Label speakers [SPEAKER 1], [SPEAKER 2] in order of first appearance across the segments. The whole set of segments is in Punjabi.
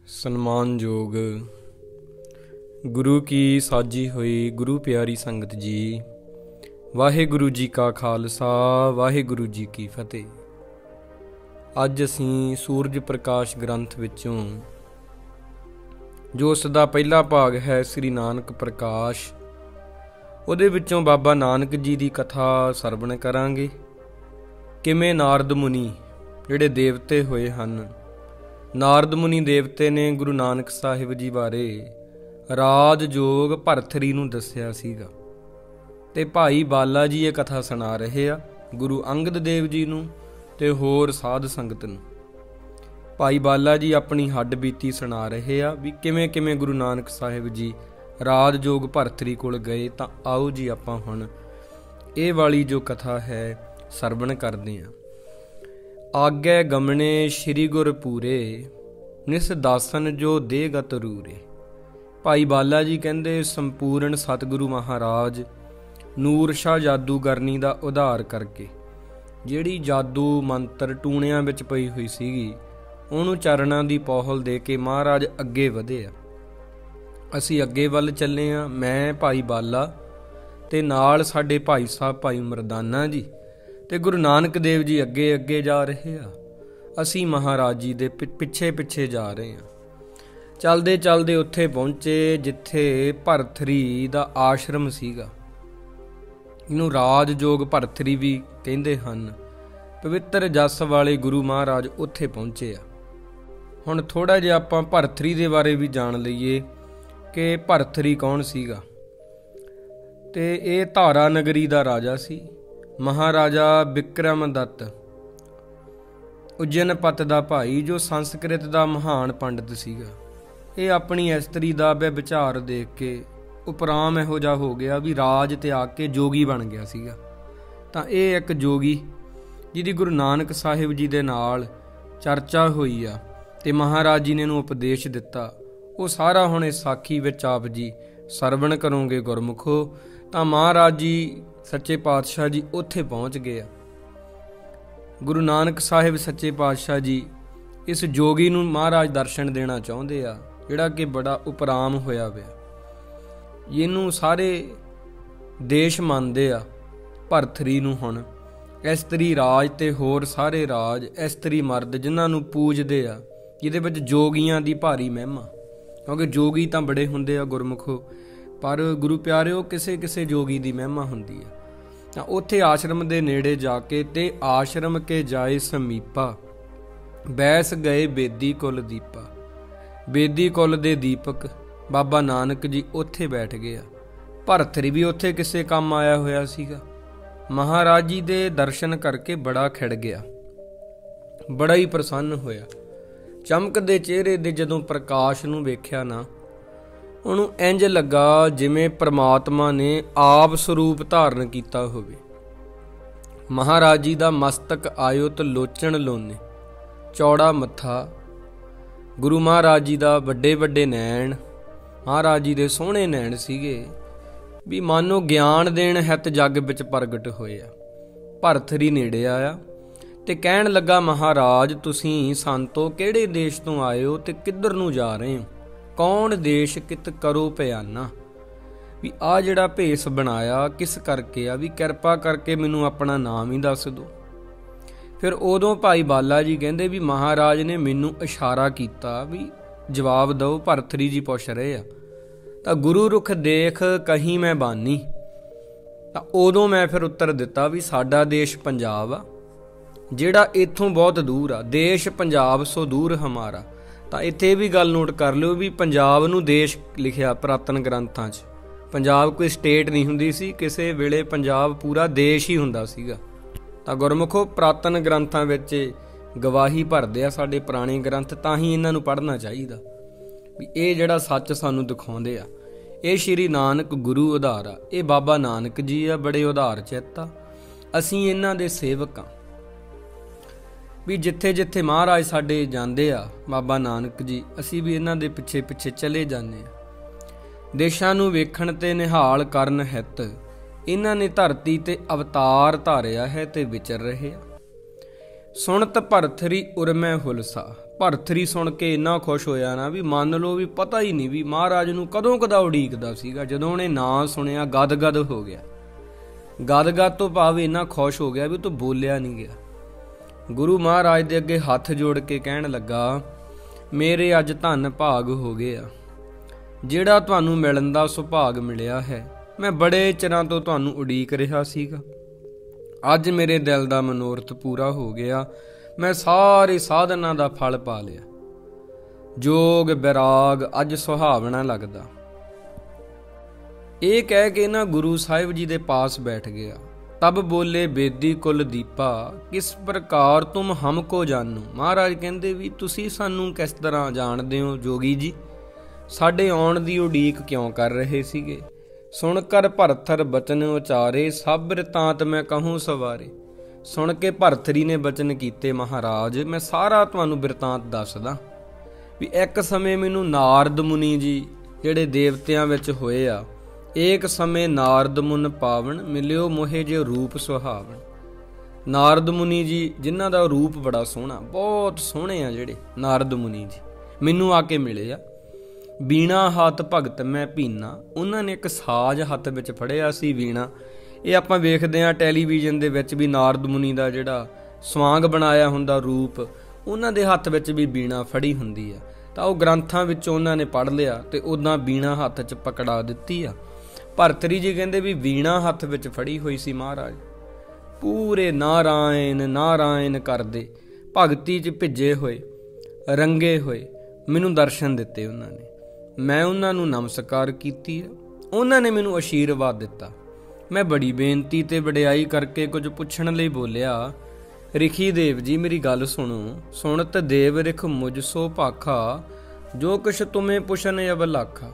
[SPEAKER 1] ਸਨਮਾਨਯੋਗ ਗੁਰੂ ਕੀ ਸਾਜੀ ਹੋਈ ਗੁਰੂ ਪਿਆਰੀ ਸੰਗਤ ਜੀ, ਵਾਹਿਗੁਰੂ ਜੀ ਕਾ ਖਾਲਸਾ, ਵਾਹਿਗੁਰੂ ਜੀ ਕੀ ਫਤਿਹ। ਅੱਜ ਅਸੀਂ ਸੂਰਜ ਪ੍ਰਕਾਸ਼ ਗ੍ਰੰਥ ਵਿੱਚੋਂ ਜੋ ਉਸ ਦਾ ਪਹਿਲਾ ਭਾਗ ਹੈ ਸ੍ਰੀ ਨਾਨਕ ਪ੍ਰਕਾਸ਼, ਉਹਦੇ ਵਿੱਚੋਂ ਬਾਬਾ ਨਾਨਕ ਜੀ ਦੀ ਕਥਾ ਸਰਵਣ ਕਰਾਂਗੇ। ਕਿਵੇਂ ਨਾਰਦ ਮੁਨੀ ਜਿਹੜੇ ਦੇਵਤੇ ਹੋਏ ਹਨ, ਨਾਰਦ ਮੁਨੀ ਦੇਵਤੇ ਨੇ ਗੁਰੂ ਨਾਨਕ ਸਾਹਿਬ ਜੀ ਬਾਰੇ ਰਾਜ ਜੋਗ ਭਰਥਰੀ ਨੂੰ ਦੱਸਿਆ ਸੀਗਾ, ਤੇ ਭਾਈ ਬਾਲਾ ਜੀ ਇਹ ਕਥਾ ਸੁਣਾ ਰਹੇ ਆ ਗੁਰੂ ਅੰਗਦ ਦੇਵ ਜੀ ਨੂੰ ਤੇ ਹੋਰ ਸਾਧ ਸੰਗਤ ਨੂੰ। ਭਾਈ ਬਾਲਾ ਜੀ ਆਪਣੀ ਹੱਡ ਬੀਤੀ ਸੁਣਾ ਰਹੇ ਆ ਵੀ ਕਿਵੇਂ ਕਿਵੇਂ ਗੁਰੂ ਨਾਨਕ ਸਾਹਿਬ ਜੀ ਰਾਜ ਜੋਗ ਭਰਥਰੀ ਕੋਲ ਗਏ। ਤਾਂ ਆਓ ਜੀ ਆਪਾਂ ਹੁਣ ਇਹ ਵਾਲੀ ਜੋ ਕਥਾ ਹੈ ਸਰਵਣ ਕਰਦੇ ਹਾਂ। ਆਗੇ ਗਮਣੇ ਸ਼੍ਰੀ ਗੁਰ ਪੂਰੇ, ਨਿਸ ਦਾਸਨ ਜੋ ਦੇਗਤ ਰੂਰੇ। ਭਾਈ ਬਾਲਾ ਜੀ ਕਹਿੰਦੇ ਸੰਪੂਰਨ ਸਤਿਗੁਰੂ ਮਹਾਰਾਜ ਨੂਰ ਸ਼ਾਹ ਜਾਦੂਗਰਨੀ ਦਾ ਉਧਾਰ ਕਰਕੇ ਜਿਹੜੀ ਜਾਦੂ ਮੰਤਰ ਟੂਣਿਆਂ ਵਿੱਚ ਪਈ ਹੋਈ ਸੀਗੀ, ਉਹਨੂੰ ਚਰਨਾਂ ਦੀ ਪੌਹਲ ਦੇ ਕੇ ਮਹਾਰਾਜ ਅੱਗੇ ਵਧੇ ਆ। ਅਸੀਂ ਅੱਗੇ ਵੱਲ ਚੱਲੇ ਹਾਂ, ਮੈਂ ਭਾਈ ਬਾਲਾ ਤੇ ਨਾਲ ਸਾਡੇ ਭਾਈ ਸਾਹਿਬ ਭਾਈ ਮਰਦਾਨਾ ਜੀ ਤੇ ਗੁਰੂ ਨਾਨਕ ਦੇਵ ਜੀ ਅੱਗੇ ਅੱਗੇ ਜਾ ਰਹੇ ਆ। ਅਸੀਂ ਮਹਾਰਾਜ ਜੀ ਦੇ ਪਿੱਛੇ ਪਿੱਛੇ ਜਾ ਰਹੇ ਹਾਂ। ਚਲਦੇ ਚਲਦੇ ਉੱਥੇ ਪਹੁੰਚੇ ਜਿੱਥੇ ਭਰਥਰੀ ਦਾ ਆਸ਼ਰਮ ਸੀਗਾ। ਇਹਨੂੰ ਰਾਜ ਜੋਗ ਭਰਥਰੀ ਵੀ ਕਹਿੰਦੇ ਹਨ। ਪਵਿੱਤਰ ਜਸ ਵਾਲੇ ਗੁਰੂ ਮਹਾਰਾਜ ਉੱਥੇ ਪਹੁੰਚੇ ਆ। ਹੁਣ ਥੋੜਾ ਜਿਹਾ ਆਪਾਂ ਭਰਥਰੀ ਦੇ ਬਾਰੇ ਵੀ ਜਾਣ ਲਈਏ ਕਿ ਭਰਥਰੀ ਕੌਣ ਸੀਗਾ। ਤੇ ਇਹ ਧਾਰਾ ਨਗਰੀ ਦਾ ਰਾਜਾ ਸੀ। ਮਹਾਰਾਜਾ ਬਿਕਰਮ ਦੱਤ ਉਜੈਨਪਤ ਦਾ ਭਾਈ, ਜੋ ਸੰਸਕ੍ਰਿਤ ਦਾ ਮਹਾਨ ਪੰਡਿਤ ਸੀਗਾ। ਇਹ ਆਪਣੀ ਇਸਤਰੀ ਦਾ ਵਿਚਾਰ ਦੇਖ ਕੇ ਉਪਰਾਮ ਇਹੋ ਜਿਹਾ ਹੋ ਗਿਆ ਵੀ ਰਾਜ ਤੇ ਆ ਕੇ ਜੋਗੀ ਬਣ ਗਿਆ ਸੀਗਾ। ਤਾਂ ਇਹ ਇੱਕ ਜੋਗੀ ਜਿਹਦੀ ਗੁਰੂ ਨਾਨਕ ਸਾਹਿਬ ਜੀ ਦੇ ਨਾਲ ਚਰਚਾ ਹੋਈ ਆ ਤੇ ਮਹਾਰਾਜ ਜੀ ਨੇ ਇਹਨੂੰ ਉਪਦੇਸ਼ ਦਿੱਤਾ। ਉਹ ਸਾਰਾ ਹੁਣ ਇਸ ਸਾਖੀ ਵਿੱਚ ਆਪ ਜੀ ਸਰਵਣ ਕਰੋਗੇ ਗੁਰਮੁਖੋ। ਤਾਂ ਮਹਾਰਾਜ ਜੀ ਸੱਚੇ ਪਾਤਸ਼ਾਹ ਜੀ ਉੱਥੇ ਪਹੁੰਚ ਗਏ ਆ। ਗੁਰੂ ਨਾਨਕ ਸਾਹਿਬ ਸੱਚੇ ਪਾਤਸ਼ਾਹ ਜੀ ਇਸ ਜੋਗੀ ਨੂੰ ਮਹਾਰਾਜ ਦਰਸ਼ਨ ਦੇਣਾ ਚਾਹੁੰਦੇ ਆ, ਜਿਹੜਾ ਕਿ ਬੜਾ ਉਪਰਾਮ ਹੋਇਆ ਪਿਆ। ਇਹਨੂੰ ਸਾਰੇ ਦੇਸ਼ ਮੰਨਦੇ ਆ ਭਰਥਰੀ ਨੂੰ। ਹੁਣ ਇਸਤਰੀ ਰਾਜ ਤੇ ਹੋਰ ਸਾਰੇ ਰਾਜ ਇਸਤਰੀ ਮਰਦ ਜਿਨ੍ਹਾਂ ਨੂੰ ਪੂਜਦੇ ਆ, ਜਿਹਦੇ ਵਿੱਚ ਜੋਗੀਆਂ ਦੀ ਭਾਰੀ ਮਹਿਮਾ। ਕਿਉਂਕਿ ਜੋਗੀ ਤਾਂ ਬੜੇ ਹੁੰਦੇ ਆ ਗੁਰਮੁਖੋ, ਪਰ ਗੁਰੂ ਪਿਆਰਿਓ ਕਿਸੇ ਕਿਸੇ ਜੋਗੀ ਦੀ ਮਹਿਮਾ ਹੁੰਦੀ ਆ। ਤਾਂ ਉੱਥੇ ਆਸ਼ਰਮ ਦੇ ਨੇੜੇ ਜਾ ਕੇ ਤੇ ਆਸ਼ਰਮ ਕੇ ਜਾਏ ਸਮੀਪਾ, ਬੈਸ ਗਏ ਬੇਦੀ ਕੁਲ ਦੀਪਾ। ਬੇਦੀ ਕੁਲ ਦੇ ਦੀਪਕ ਬਾਬਾ ਨਾਨਕ ਜੀ ਉੱਥੇ ਬੈਠ ਗਏ ਆ। ਭਰਥਰੀ ਵੀ ਉੱਥੇ ਕਿਸੇ ਕੰਮ ਆਇਆ ਹੋਇਆ ਸੀਗਾ। ਮਹਾਰਾਜ ਜੀ ਦੇ ਦਰਸ਼ਨ ਕਰਕੇ ਬੜਾ ਖਿੜ ਗਿਆ, ਬੜਾ ਹੀ ਪ੍ਰਸੰਨ ਹੋਇਆ। ਚਮਕਦੇ ਚਿਹਰੇ ਦੇ ਜਦੋਂ ਪ੍ਰਕਾਸ਼ ਨੂੰ ਵੇਖਿਆ ਨਾ, ਉਹਨੂੰ ਇੰਜ ਲੱਗਾ ਜਿਵੇਂ ਪ੍ਰਮਾਤਮਾ ਨੇ ਆਪ ਸਰੂਪ ਧਾਰਨ ਕੀਤਾ ਹੋਵੇ। ਮਹਾਰਾਜ ਜੀ ਦਾ ਮਸਤਕ ਆਇਓਤ ਲੋਚਣ ਲੋਨੇ, ਚੌੜਾ ਮੱਥਾ, ਗੁਰੂ ਮਹਾਰਾਜ ਜੀ ਦਾ ਵੱਡੇ ਵੱਡੇ ਨੈਣ, ਮਹਾਰਾਜ ਜੀ ਦੇ ਸੋਹਣੇ ਨੈਣ ਸੀਗੇ ਵੀ ਮਾਨੋ ਗਿਆਨ ਦੇਣ ਹਿਤ ਜੱਗ ਵਿੱਚ ਪ੍ਰਗਟ ਹੋਏ ਆ। ਭਰਥਰੀ ਨੇੜੇ ਆਇਆ ਤੇ ਕਹਿਣ ਲੱਗਾ, ਮਹਾਰਾਜ ਤੁਸੀਂ ਸੰਤੋ ਕਿਹੜੇ ਦੇਸ਼ ਤੋਂ ਆਏ ਹੋ ਤੇ ਕਿੱਧਰ ਨੂੰ ਜਾ ਰਹੇ ਹੋ? ਕੌਣ ਦੇਸ਼ ਕਿਤ ਕਰੋ ਪਿਆਨਾ? ਵੀ ਆਹ ਜਿਹੜਾ ਭੇਸ ਬਣਾਇਆ ਕਿਸ ਕਰਕੇ ਆ? ਵੀ ਕਿਰਪਾ ਕਰਕੇ ਮੈਨੂੰ ਆਪਣਾ ਨਾਮ ਹੀ ਦੱਸ ਦਿਓ। ਫਿਰ ਉਦੋਂ ਭਾਈ ਬਾਲਾ ਜੀ ਕਹਿੰਦੇ ਵੀ ਮਹਾਰਾਜ ਨੇ ਮੈਨੂੰ ਇਸ਼ਾਰਾ ਕੀਤਾ ਵੀ ਜਵਾਬ ਦਿਓ। ਭਰਥਰੀ ਜੀ ਪੁੱਛ ਰਹੇ ਆ। ਤਾਂ ਗੁਰੂ ਰੁਖ ਦੇਖ ਕਹੀਂ ਮੈਂ ਬਾਨੀ। ਤਾਂ ਉਦੋਂ ਮੈਂ ਫਿਰ ਉੱਤਰ ਦਿੱਤਾ ਵੀ ਸਾਡਾ ਦੇਸ਼ ਪੰਜਾਬ ਆ, ਜਿਹੜਾ ਇੱਥੋਂ ਬਹੁਤ ਦੂਰ ਆ। ਦੇਸ਼ ਪੰਜਾਬ ਸੋ ਦੂਰ ਹਮਾਰਾ। ਤਾਂ ਇੱਥੇ ਵੀ ਗੱਲ ਨੋਟ ਕਰ ਲਿਓ ਵੀ ਪੰਜਾਬ ਨੂੰ ਦੇਸ਼ ਲਿਖਿਆ ਪੁਰਾਤਨ ਗ੍ਰੰਥਾਂ 'ਚ। ਪੰਜਾਬ ਕੋਈ ਸਟੇਟ ਨਹੀਂ ਹੁੰਦੀ ਸੀ, ਕਿਸੇ ਵੇਲੇ ਪੰਜਾਬ ਪੂਰਾ ਦੇਸ਼ ਹੀ ਹੁੰਦਾ ਸੀਗਾ। ਤਾਂ ਗੁਰਮੁਖੋ ਪੁਰਾਤਨ ਗ੍ਰੰਥਾਂ ਵਿੱਚ ਗਵਾਹੀ ਭਰਦੇ ਆ ਸਾਡੇ ਪੁਰਾਣੇ ਗ੍ਰੰਥ, ਤਾਂ ਹੀ ਇਹਨਾਂ ਨੂੰ ਪੜ੍ਹਨਾ ਚਾਹੀਦਾ ਵੀ ਇਹ ਜਿਹੜਾ ਸੱਚ ਸਾਨੂੰ ਦਿਖਾਉਂਦੇ ਆ। ਇਹ ਸ਼੍ਰੀ ਨਾਨਕ ਗੁਰੂ ਉਧਾਰ ਆ, ਇਹ ਬਾਬਾ ਨਾਨਕ ਜੀ ਆ, ਬੜੇ ਉਧਾਰ ਚਿੱਤ ਆ। ਅਸੀਂ ਇਹਨਾਂ ਦੇ ਸੇਵਕ ਆ ਵੀ ਜਿੱਥੇ ਜਿੱਥੇ ਮਹਾਰਾਜ ਸਾਡੇ ਜਾਂਦੇ ਆ ਬਾਬਾ ਨਾਨਕ ਜੀ, ਅਸੀਂ ਵੀ ਇਹਨਾਂ ਦੇ ਪਿੱਛੇ ਪਿੱਛੇ ਚਲੇ ਜਾਂਦੇ ਆ। ਦੇਸ਼ਾਂ ਨੂੰ ਵੇਖਣ ਤੇ ਨਿਹਾਲ ਕਰਨ ਹਿੱਤ ਇਹਨਾਂ ਨੇ ਧਰਤੀ ਤੇ ਅਵਤਾਰ ਧਾਰਿਆ ਹੈ ਤੇ ਵਿਚਰ ਰਹੇ ਆ। ਸੁਣਤ ਭਰਥਰੀ ਉਰਮੈ ਹੁਲਸਾ, ਭਰਥਰੀ ਸੁਣ ਕੇ ਇੰਨਾ ਖੁਸ਼ ਹੋਇਆ ਨਾ ਵੀ ਮੰਨ ਲਓ ਵੀ ਪਤਾ ਹੀ ਨਹੀਂ ਵੀ ਮਹਾਰਾਜ ਨੂੰ ਕਦੋਂ ਕਦਾ ਉਡੀਕਦਾ ਸੀਗਾ। ਜਦੋਂ ਉਹਨੇ ਨਾਂ ਸੁਣਿਆ ਗਦ-ਗਦ ਹੋ ਗਿਆ। ਗਦ-ਗਦ ਤੋਂ ਭਾਵ ਇੰਨਾ ਖੁਸ਼ ਹੋ ਗਿਆ ਵੀ ਤੂੰ ਬੋਲਿਆ ਨਹੀਂ ਗਿਆ। ਗੁਰੂ ਮਹਾਰਾਜ ਦੇ ਅੱਗੇ ਹੱਥ ਜੋੜ ਕੇ ਕਹਿਣ ਲੱਗਾ, ਮੇਰੇ ਅੱਜ ਧੰਨ ਭਾਗ ਹੋ ਗਏ ਆ, ਜਿਹੜਾ ਤੁਹਾਨੂੰ ਮਿਲਣ ਦਾ ਸੁਭਾਗ ਮਿਲਿਆ ਹੈ। ਮੈਂ ਬੜੇ ਚਿਰਾਂ ਤੋਂ ਤੁਹਾਨੂੰ ਉਡੀਕ ਰਿਹਾ ਸੀਗਾ। ਅੱਜ ਮੇਰੇ ਦਿਲ ਦਾ ਮਨੋਰਥ ਪੂਰਾ ਹੋ ਗਿਆ। ਮੈਂ ਸਾਰੇ ਸਾਧਨਾਂ ਦਾ ਫਲ ਪਾ ਲਿਆ। ਜੋਗ ਵਿਰਾਗ ਅੱਜ ਸੁਹਾਵਣਾ ਲੱਗਦਾ। ਇਹ ਕਹਿ ਕੇ ਨਾ ਗੁਰੂ ਸਾਹਿਬ ਜੀ ਦੇ ਪਾਸ ਬੈਠ ਗਿਆ। ਤਬ ਬੋਲੇ ਬੇਦੀ ਕੁਲ ਦੀਪਾ, ਕਿਸ ਪ੍ਰਕਾਰ ਤੁਮ ਹਮਕੋ ਜਾਨੋ। ਮਹਾਰਾਜ ਕਹਿੰਦੇ ਵੀ ਤੁਸੀਂ ਸਾਨੂੰ ਕਿਸ ਤਰ੍ਹਾਂ ਜਾਣਦੇ ਹੋ ਜੋਗੀ ਜੀ, ਸਾਡੇ ਆਉਣ ਦੀ ਉਡੀਕ ਕਿਉਂ ਕਰ ਰਹੇ ਸੀਗੇ। ਸੁਣ ਕਰ ਭਰਥਰ ਬਚਨ ਉਚਾਰੇ, ਸਭ ਬਿਰਤਾਂਤ ਮੈਂ ਕਹੂੰ ਸਵਾਰੇ। ਸੁਣ ਕੇ ਭਰਥਰੀ ਨੇ ਬਚਨ ਕੀਤੇ, ਮਹਾਰਾਜ ਮੈਂ ਸਾਰਾ ਤੁਹਾਨੂੰ ਬਿਰਤਾਂਤ ਦੱਸਦਾ ਵੀ ਇੱਕ ਸਮੇਂ ਮੈਨੂੰ ਨਾਰਦ ਮੁਨੀ ਜੀ ਜਿਹੜੇ ਦੇਵਤਿਆਂ ਵਿੱਚ ਹੋਏ ਆ, ਏਕ ਸਮੇਂ ਨਾਰਦ ਮੁਨ ਪਾਵਨ, ਮਿਲਿਓ ਮੋਹੇ ਜੇ ਰੂਪ ਸੁਹਾਵਨ। ਨਾਰਦ ਮੁਨੀ ਜੀ ਜਿਨ੍ਹਾਂ ਦਾ ਰੂਪ ਬੜਾ ਸੋਹਣਾ, ਬਹੁਤ ਸੋਹਣੇ ਆ ਜਿਹੜੇ ਨਾਰਦ ਮੁਨੀ ਜੀ, ਮੈਨੂੰ ਆ ਕੇ ਮਿਲੇ ਆ। ਵੀਣਾ ਹੱਥ ਭਗਤ ਮੈਂ ਭੀਨਾ, ਉਹਨਾਂ ਨੇ ਇੱਕ ਸਾਜ਼ ਹੱਥ ਵਿੱਚ ਫੜਿਆ ਸੀ, ਵੀਣਾ। ਇਹ ਆਪਾਂ ਵੇਖਦੇ ਹਾਂ ਟੈਲੀਵਿਜ਼ਨ ਦੇ ਵਿੱਚ ਵੀ ਨਾਰਦ ਮੁਨੀ ਦਾ ਜਿਹੜਾ ਸਵਾਂਗ ਬਣਾਇਆ ਹੁੰਦਾ ਰੂਪ, ਉਹਨਾਂ ਦੇ ਹੱਥ ਵਿੱਚ ਵੀ ਵੀਣਾ ਫੜੀ ਹੁੰਦੀ ਆ। ਤਾਂ ਉਹ ਗ੍ਰੰਥਾਂ ਵਿੱਚੋਂ ਉਹਨਾਂ ਨੇ ਪੜ੍ਹ ਲਿਆ ਤੇ ਉੱਦਾਂ ਵੀਣਾ ਹੱਥ 'ਚ ਪਕੜਾ ਦਿੱਤੀ ਆ। ਭਰਥਰੀ ਜੀ ਕਹਿੰਦੇ ਵੀ ਵੀਣਾ ਹੱਥ ਵਿੱਚ ਫੜੀ ਹੋਈ ਸੀ ਮਹਾਰਾਜ, ਪੂਰੇ ਨਾਰਾਇਣ ਨਾਰਾਇਣ ਕਰਦੇ ਭਗਤੀ 'ਚ ਭਿੱਜੇ ਹੋਏ, ਰੰਗੇ ਹੋਏ ਮੈਨੂੰ ਦਰਸ਼ਨ ਦਿੱਤੇ ਉਹਨਾਂ ਨੇ। ਮੈਂ ਉਹਨਾਂ ਨੂੰ ਨਮਸਕਾਰ ਕੀਤੀ ਹੈ। ਉਹਨਾਂ ਨੇ ਮੈਨੂੰ ਅਸ਼ੀਰਵਾਦ ਦਿੱਤਾ। ਮੈਂ ਬੜੀ ਬੇਨਤੀ ਤੇ ਵਡਿਆਈ ਕਰਕੇ ਕੁਝ ਪੁੱਛਣ ਲਈ ਬੋਲਿਆ, ਰਿਖੀ ਦੇਵ ਜੀ ਮੇਰੀ ਗੱਲ ਸੁਣੋ। ਸੁਣਤ ਦੇਵ ਰਿਖ ਮੁਝ ਸੋ ਭਾਖਾ, ਜੋ ਕੁਛ ਤੁਮੇ ਪੁੱਛਨ ਅਬ ਲਾਖਾ।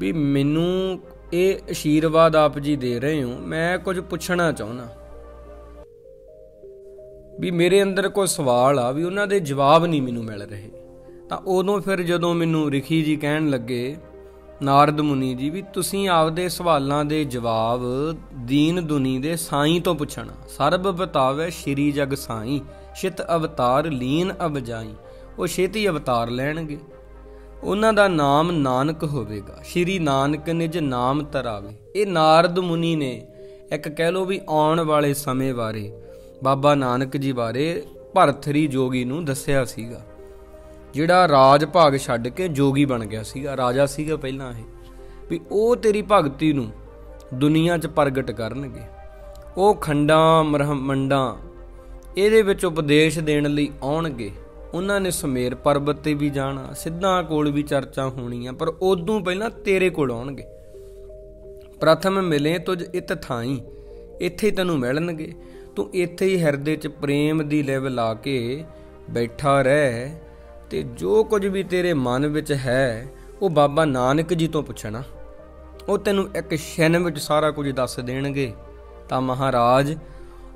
[SPEAKER 1] ਵੀ ਮੈਨੂੰ ਇਹ ਅਸ਼ੀਰਵਾਦ ਆਪ ਜੀ ਦੇ ਰਹੇ ਹੋ, ਮੈਂ ਕੁਝ ਪੁੱਛਣਾ ਚਾਹੁੰਦਾ ਵੀ ਮੇਰੇ ਅੰਦਰ ਕੋਈ ਸਵਾਲ ਆ ਵੀ ਉਹਨਾਂ ਦੇ ਜਵਾਬ ਨਹੀਂ ਮੈਨੂੰ ਮਿਲ ਰਹੇ। ਤਾਂ ਉਦੋਂ ਫਿਰ ਜਦੋਂ ਮੈਨੂੰ ਰਿਖੀ ਜੀ ਕਹਿਣ ਲੱਗੇ, ਨਾਰਦ ਮੁਨੀ ਜੀ, ਵੀ ਤੁਸੀਂ ਆਪਦੇ ਸਵਾਲਾਂ ਦੇ ਜਵਾਬ ਦੀਨ ਦੁਨੀ ਦੇ ਸਾਈਂ ਤੋਂ ਪੁੱਛਣਾ। ਸਰਬ ਬਤਾਵੇ ਸ਼੍ਰੀ ਜਗ ਸਾਈਂ, ਛਿਤ ਅਵਤਾਰ ਲੀਨ ਅਬਜਾਈ। ਉਹ ਛੇਤੀ ਅਵਤਾਰ ਲੈਣਗੇ, ਉਹਨਾਂ ਦਾ ਨਾਮ ਨਾਨਕ ਹੋਵੇਗਾ, ਸ਼੍ਰੀ ਨਾਨਕ ਨਿਜ ਨਾਮ ਧਰਾਵੇ। ਇਹ ਨਾਰਦ ਮੁਨੀ ਨੇ ਇੱਕ ਕਹਿ ਲਓ ਵੀ ਆਉਣ ਵਾਲੇ ਸਮੇਂ ਬਾਰੇ, ਬਾਬਾ ਨਾਨਕ ਜੀ ਬਾਰੇ ਭਰਥਰੀ ਜੋਗੀ ਨੂੰ ਦੱਸਿਆ ਸੀਗਾ, ਜਿਹੜਾ ਰਾਜ ਭਾਗ ਛੱਡ ਕੇ ਜੋਗੀ ਬਣ ਗਿਆ ਸੀਗਾ। ਰਾਜਾ ਸੀਗਾ ਪਹਿਲਾਂ ਇਹ, ਵੀ ਉਹ ਤੇਰੀ ਭਗਤੀ ਨੂੰ ਦੁਨੀਆ 'ਚ ਪ੍ਰਗਟ ਕਰਨਗੇ। ਉਹ ਖੰਡਾਂ ਬ੍ਰਹਮੰਡਾਂ ਇਹਦੇ ਵਿੱਚ ਉਪਦੇਸ਼ ਦੇਣ ਲਈ ਆਉਣਗੇ। ਉਹਨਾਂ ਨੇ ਸੁਮੇਰ ਪਰਬਤ ਤੇ ਵੀ ਜਾਣਾ, ਸਿੱਧਾਂ ਕੋਲ ਵੀ ਚਰਚਾ ਹੋਣੀ ਆ, ਪਰ ਉਦੋਂ ਪਹਿਲਾਂ ਤੇਰੇ ਕੋਲ ਆਉਣਗੇ। ਪ੍ਰਥਮ ਮਿਲੇ ਤੁਝ ਇਤ ਥਾਈ, ਇੱਥੇ ਤੈਨੂੰ ਮਿਲਣਗੇ। ਤੂੰ ਇੱਥੇ ਹੀ ਹਿਰਦੇ 'ਚ ਪ੍ਰੇਮ ਦੀ ਲਿਵ ਲਾ ਕੇ ਬੈਠਾ ਰਹਿ ਤੇ ਜੋ ਕੁਝ ਵੀ ਤੇਰੇ ਮਨ ਵਿੱਚ ਹੈ ਉਹ ਬਾਬਾ ਨਾਨਕ ਜੀ ਤੋਂ ਪੁੱਛਣਾ। ਉਹ ਤੈਨੂੰ ਇੱਕ ਛਿਨ ਵਿੱਚ ਸਾਰਾ ਕੁਝ ਦੱਸ ਦੇਣਗੇ। ਤਾਂ ਮਹਾਰਾਜ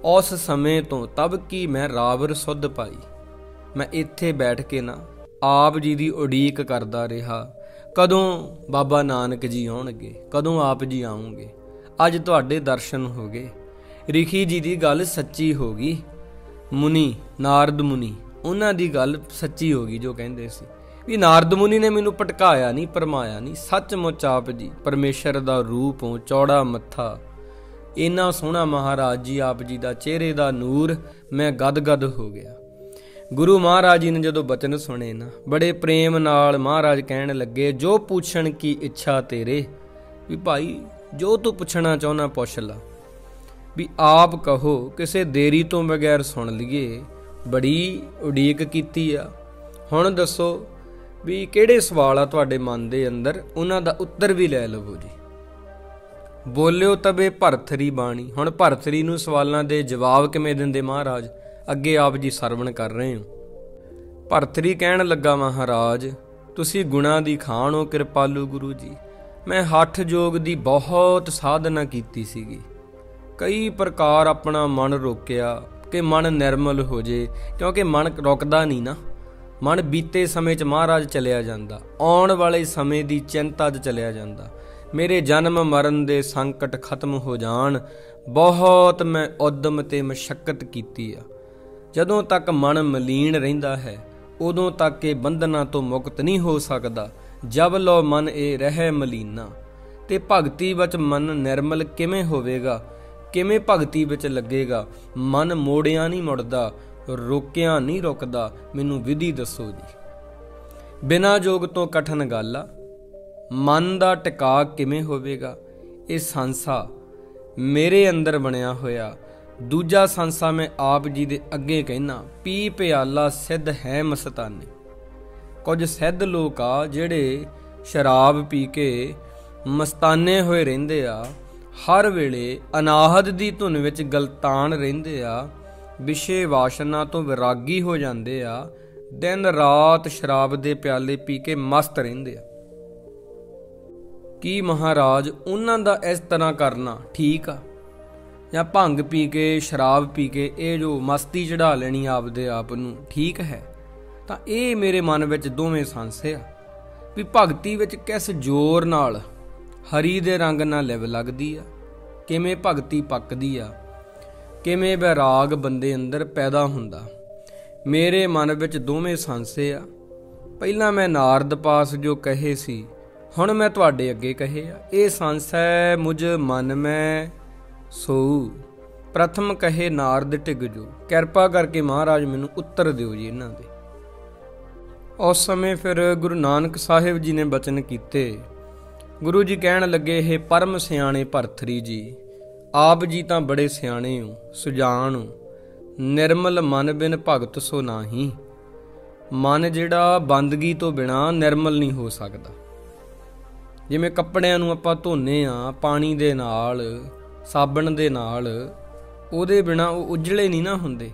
[SPEAKER 1] ਉਸ ਸਮੇਂ ਤੋਂ ਤਬ ਕੀ ਮੈਂ ਰਾਵਰ ਸੁੱਧ ਪਾਈ, ਮੈਂ ਇੱਥੇ ਬੈਠ ਕੇ ਨਾ ਆਪ ਜੀ ਦੀ ਉਡੀਕ ਕਰਦਾ ਰਿਹਾ, ਕਦੋਂ ਬਾਬਾ ਨਾਨਕ ਜੀ ਆਉਣਗੇ, ਕਦੋਂ ਆਪ ਜੀ ਆਉਂਗੇ। ਅੱਜ ਤੁਹਾਡੇ ਦਰਸ਼ਨ ਹੋ ਗਏ। ਰਿਖੀ ਜੀ ਦੀ ਗੱਲ ਸੱਚੀ ਹੋ ਗਈ। ਮੁਨੀ ਨਾਰਦ ਮੁਨੀ ਉਹਨਾਂ ਦੀ ਗੱਲ ਸੱਚੀ ਹੋ ਗਈ ਜੋ ਕਹਿੰਦੇ ਸੀ ਵੀ ਨਾਰਦ ਮੁਨੀ ਨੇ ਮੈਨੂੰ ਭਟਕਾਇਆ ਨਹੀਂ, ਪਰਮਾਇਆ ਨਹੀਂ। ਸੱਚਮੁੱਚ ਆਪ ਜੀ ਪਰਮੇਸ਼ਰ ਦਾ ਰੂਪ ਹੋ, ਚੌੜਾ ਮੱਥਾ, ਇੰਨਾ ਸੋਹਣਾ ਮਹਾਰਾਜ ਜੀ ਆਪ ਜੀ ਦਾ ਚਿਹਰੇ ਦਾ ਨੂਰ, ਮੈਂ ਗਦ-ਗਦ ਹੋ ਗਿਆ। ਗੁਰੂ ਮਹਾਰਾਜ ਜੀ ਨੇ ਜਦੋਂ ਬਚਨ ਸੁਣੇ ਨਾ, ਬੜੇ ਪ੍ਰੇਮ ਨਾਲ ਮਹਾਰਾਜ ਕਹਿਣ ਲੱਗੇ, ਜੋ ਪੁੱਛਣ ਕੀ ਇੱਛਾ ਤੇਰੇ, ਵੀ ਭਾਈ ਜੋ ਤੂੰ ਪੁੱਛਣਾ ਚਾਹੁੰਦਾ ਪੁੱਛ ਲਾ, ਵੀ ਆਪ ਕਹੋ, ਕਿਸੇ ਦੇਰੀ ਤੋਂ ਬਗੈਰ ਸੁਣ ਲਈਏ। ਬੜੀ ਉਡੀਕ ਕੀਤੀ ਆ, ਹੁਣ ਦੱਸੋ ਵੀ ਕਿਹੜੇ ਸਵਾਲ ਆ ਤੁਹਾਡੇ ਮਨ ਦੇ ਅੰਦਰ, ਉਹਨਾਂ ਦਾ ਉੱਤਰ ਵੀ ਲੈ ਲਵੋ ਜੀ। ਬੋਲਿਓ ਤਬੇ ਭਰਥਰੀ ਬਾਣੀ। ਹੁਣ ਭਰਥਰੀ ਨੂੰ ਸਵਾਲਾਂ ਦੇ ਜਵਾਬ ਕਿਵੇਂ ਦਿੰਦੇ ਮਹਾਰਾਜ, ਅੱਗੇ ਆਪ ਜੀ ਸਰਵਣ ਕਰ ਰਹੇ ਹੋ। ਭਰਥਰੀ ਕਹਿਣ ਲੱਗਾ, ਮਹਾਰਾਜ ਤੁਸੀਂ ਗੁਣਾਂ ਦੀ ਖਾਣ ਹੋ ਕਿਰਪਾਲੂ ਗੁਰੂ ਜੀ। ਮੈਂ ਹੱਠ ਯੋਗ ਦੀ ਬਹੁਤ ਸਾਧਨਾ ਕੀਤੀ ਸੀਗੀ, ਕਈ ਪ੍ਰਕਾਰ ਆਪਣਾ ਮਨ ਰੋਕਿਆ ਕਿ ਮਨ ਨਿਰਮਲ ਹੋ ਜੇ, ਕਿਉਂਕਿ ਮਨ ਰੁਕਦਾ ਨਹੀਂ ਨਾ। ਮਨ ਬੀਤੇ ਸਮੇਂ 'ਚ ਮਹਾਰਾਜ ਚਲਿਆ ਜਾਂਦਾ, ਆਉਣ ਵਾਲੇ ਸਮੇਂ ਦੀ ਚਿੰਤਾ 'ਚ ਚਲਿਆ ਜਾਂਦਾ। ਮੇਰੇ ਜਨਮ ਮਰਨ ਦੇ ਸੰਕਟ ਖਤਮ ਹੋ ਜਾਣ, ਬਹੁਤ ਮੈਂ ਉਦਮ ਤੇ ਮਸ਼ੱਕਤ ਕੀਤੀ ਆ। ਜਦੋਂ ਤੱਕ ਮਨ ਮਲੀਨ ਰਹਿੰਦਾ ਹੈ, ਉਦੋਂ ਤੱਕ ਇਹ ਬੰਧਨਾਂ ਤੋਂ ਮੁਕਤ ਨਹੀਂ ਹੋ ਸਕਦਾ। ਜਬ ਲੋ ਮਨ ਇਹ ਰਹਿ ਮਲੀਨਾ। ਤੇ ਭਗਤੀ ਵਿੱਚ ਮਨ ਨਿਰਮਲ ਕਿਵੇਂ ਹੋਵੇਗਾ, ਕਿਵੇਂ ਭਗਤੀ ਵਿੱਚ ਲੱਗੇਗਾ? ਮਨ ਮੋੜਿਆ ਨਹੀਂ ਮੁੜਦਾ, ਰੋਕਿਆ ਨਹੀਂ ਰੁਕਦਾ, ਮੈਨੂੰ ਵਿਧੀ ਦੱਸੋ ਜੀ। ਬਿਨਾਂ ਜੋਗ ਤੋਂ ਕਠਨ ਗੱਲ ਆ, ਮਨ ਦਾ ਟਿਕਾ ਕਿਵੇਂ ਹੋਵੇਗਾ? ਇਹ ਸੰਸਾ ਮੇਰੇ ਅੰਦਰ ਬਣਿਆ ਹੋਇਆ, ਦੂਜਾ ਸੰਸਾ ਮੈਂ ਆਪ ਜੀ ਦੇ ਅੱਗੇ ਕਹਿਣਾ। ਪੀ ਪਿਆਲਾ ਸਿੱਧ ਹੈ ਮਸਤਾਨੇ। ਕੁਝ ਸਿੱਧ ਲੋਕ ਆ ਜਿਹੜੇ ਸ਼ਰਾਬ ਪੀ ਕੇ ਮਸਤਾਨੇ ਹੋਏ ਰਹਿੰਦੇ ਆ, ਹਰ ਵੇਲੇ ਅਨਾਹਦ ਦੀ ਧੁਨ ਵਿੱਚ ਗਲਤਾਨ ਰਹਿੰਦੇ ਆ, ਵਿਸ਼ੇ ਵਾਸ਼ਨਾ ਤੋਂ ਵਿਰਾਗੀ ਹੋ ਜਾਂਦੇ ਆ, ਦਿਨ ਰਾਤ ਸ਼ਰਾਬ ਦੇ ਪਿਆਲੇ ਪੀ ਕੇ ਮਸਤ ਰਹਿੰਦੇ ਆ। ਕੀ ਮਹਾਰਾਜ ਉਹਨਾਂ ਦਾ ਇਸ ਤਰ੍ਹਾਂ ਕਰਨਾ ਠੀਕ ਆ? ਜਾਂ ਭੰਗ ਪੀ ਕੇ ਸ਼ਰਾਬ ਪੀ ਕੇ ਇਹ ਜੋ ਮਸਤੀ ਚੜਾ ਲੈਣੀ ਆਪਦੇ ਆਪ ਨੂੰ ਠੀਕ ਹੈ? ਤਾਂ ਇਹ ਮੇਰੇ ਮਨ ਵਿੱਚ ਦੋਵੇਂ ਸੰਸ਼ੇ ਆ ਵੀ ਭਗਤੀ ਵਿੱਚ ਕਿਸ ਜ਼ੋਰ ਨਾਲ ਹਰੀ ਦੇ ਰੰਗ ਨਾਲ ਲਿਵ ਲੱਗਦੀ ਆ, ਕਿਵੇਂ ਭਗਤੀ ਪੱਕਦੀ ਆ, ਕਿਵੇਂ ਵੈਰਾਗ ਬੰਦੇ ਅੰਦਰ ਪੈਦਾ ਹੁੰਦਾ। ਮੇਰੇ ਮਨ ਵਿੱਚ ਦੋਵੇਂ ਸੰਸ਼ੇ ਆ। ਪਹਿਲਾਂ ਮੈਂ ਨਾਰਦ ਪਾਸ ਜੋ ਕਹੇ ਸੀ, ਹੁਣ ਮੈਂ ਤੁਹਾਡੇ ਅੱਗੇ ਕਹੇ ਆ। ਇਹ ਸੰਸ਼ੈ ਮੁਝ ਮਨ ਮੈਂ ਸੋ ਪ੍ਰਥਮ ਕਹੇ ਨਾਰਦ ਟਿਗ ਜੋ। ਕਿਰਪਾ ਕਰਕੇ ਮਹਾਰਾਜ ਮੈਨੂੰ ਉੱਤਰ ਦਿਓ ਜੀ ਇਹਨਾਂ ਦੇ। ਉਸ ਸਮੇਂ ਫਿਰ ਗੁਰੂ ਨਾਨਕ ਸਾਹਿਬ ਜੀ ਨੇ ਬਚਨ ਕੀਤੇ। ਗੁਰੂ ਜੀ ਕਹਿਣ ਲੱਗੇ, ਇਹ ਪਰਮ ਸਿਆਣੇ ਭਰਥਰੀ ਜੀ, ਆਪ ਜੀ ਤਾਂ ਬੜੇ ਸਿਆਣੇ ਹੋ, ਸੁਜਾਨ ਹੋ। ਨਿਰਮਲ ਮਨ ਬਿਨ ਭਗਤ ਸੋ ਨਾਹੀ। ਮਨ ਜਿਹੜਾ ਬੰਦਗੀ ਤੋਂ ਬਿਨਾ ਨਿਰਮਲ ਨਹੀਂ ਹੋ ਸਕਦਾ। ਜਿਵੇਂ ਕੱਪੜਿਆਂ ਨੂੰ ਆਪਾਂ ਧੋਨੇ ਆ ਪਾਣੀ ਦੇ ਨਾਲ, ਸਾਬਣ ਦੇ ਨਾਲ, ਉਹਦੇ ਬਿਨਾ ਉਹ ਉਜਲੇ ਨਹੀਂ ਨਾ ਹੁੰਦੇ।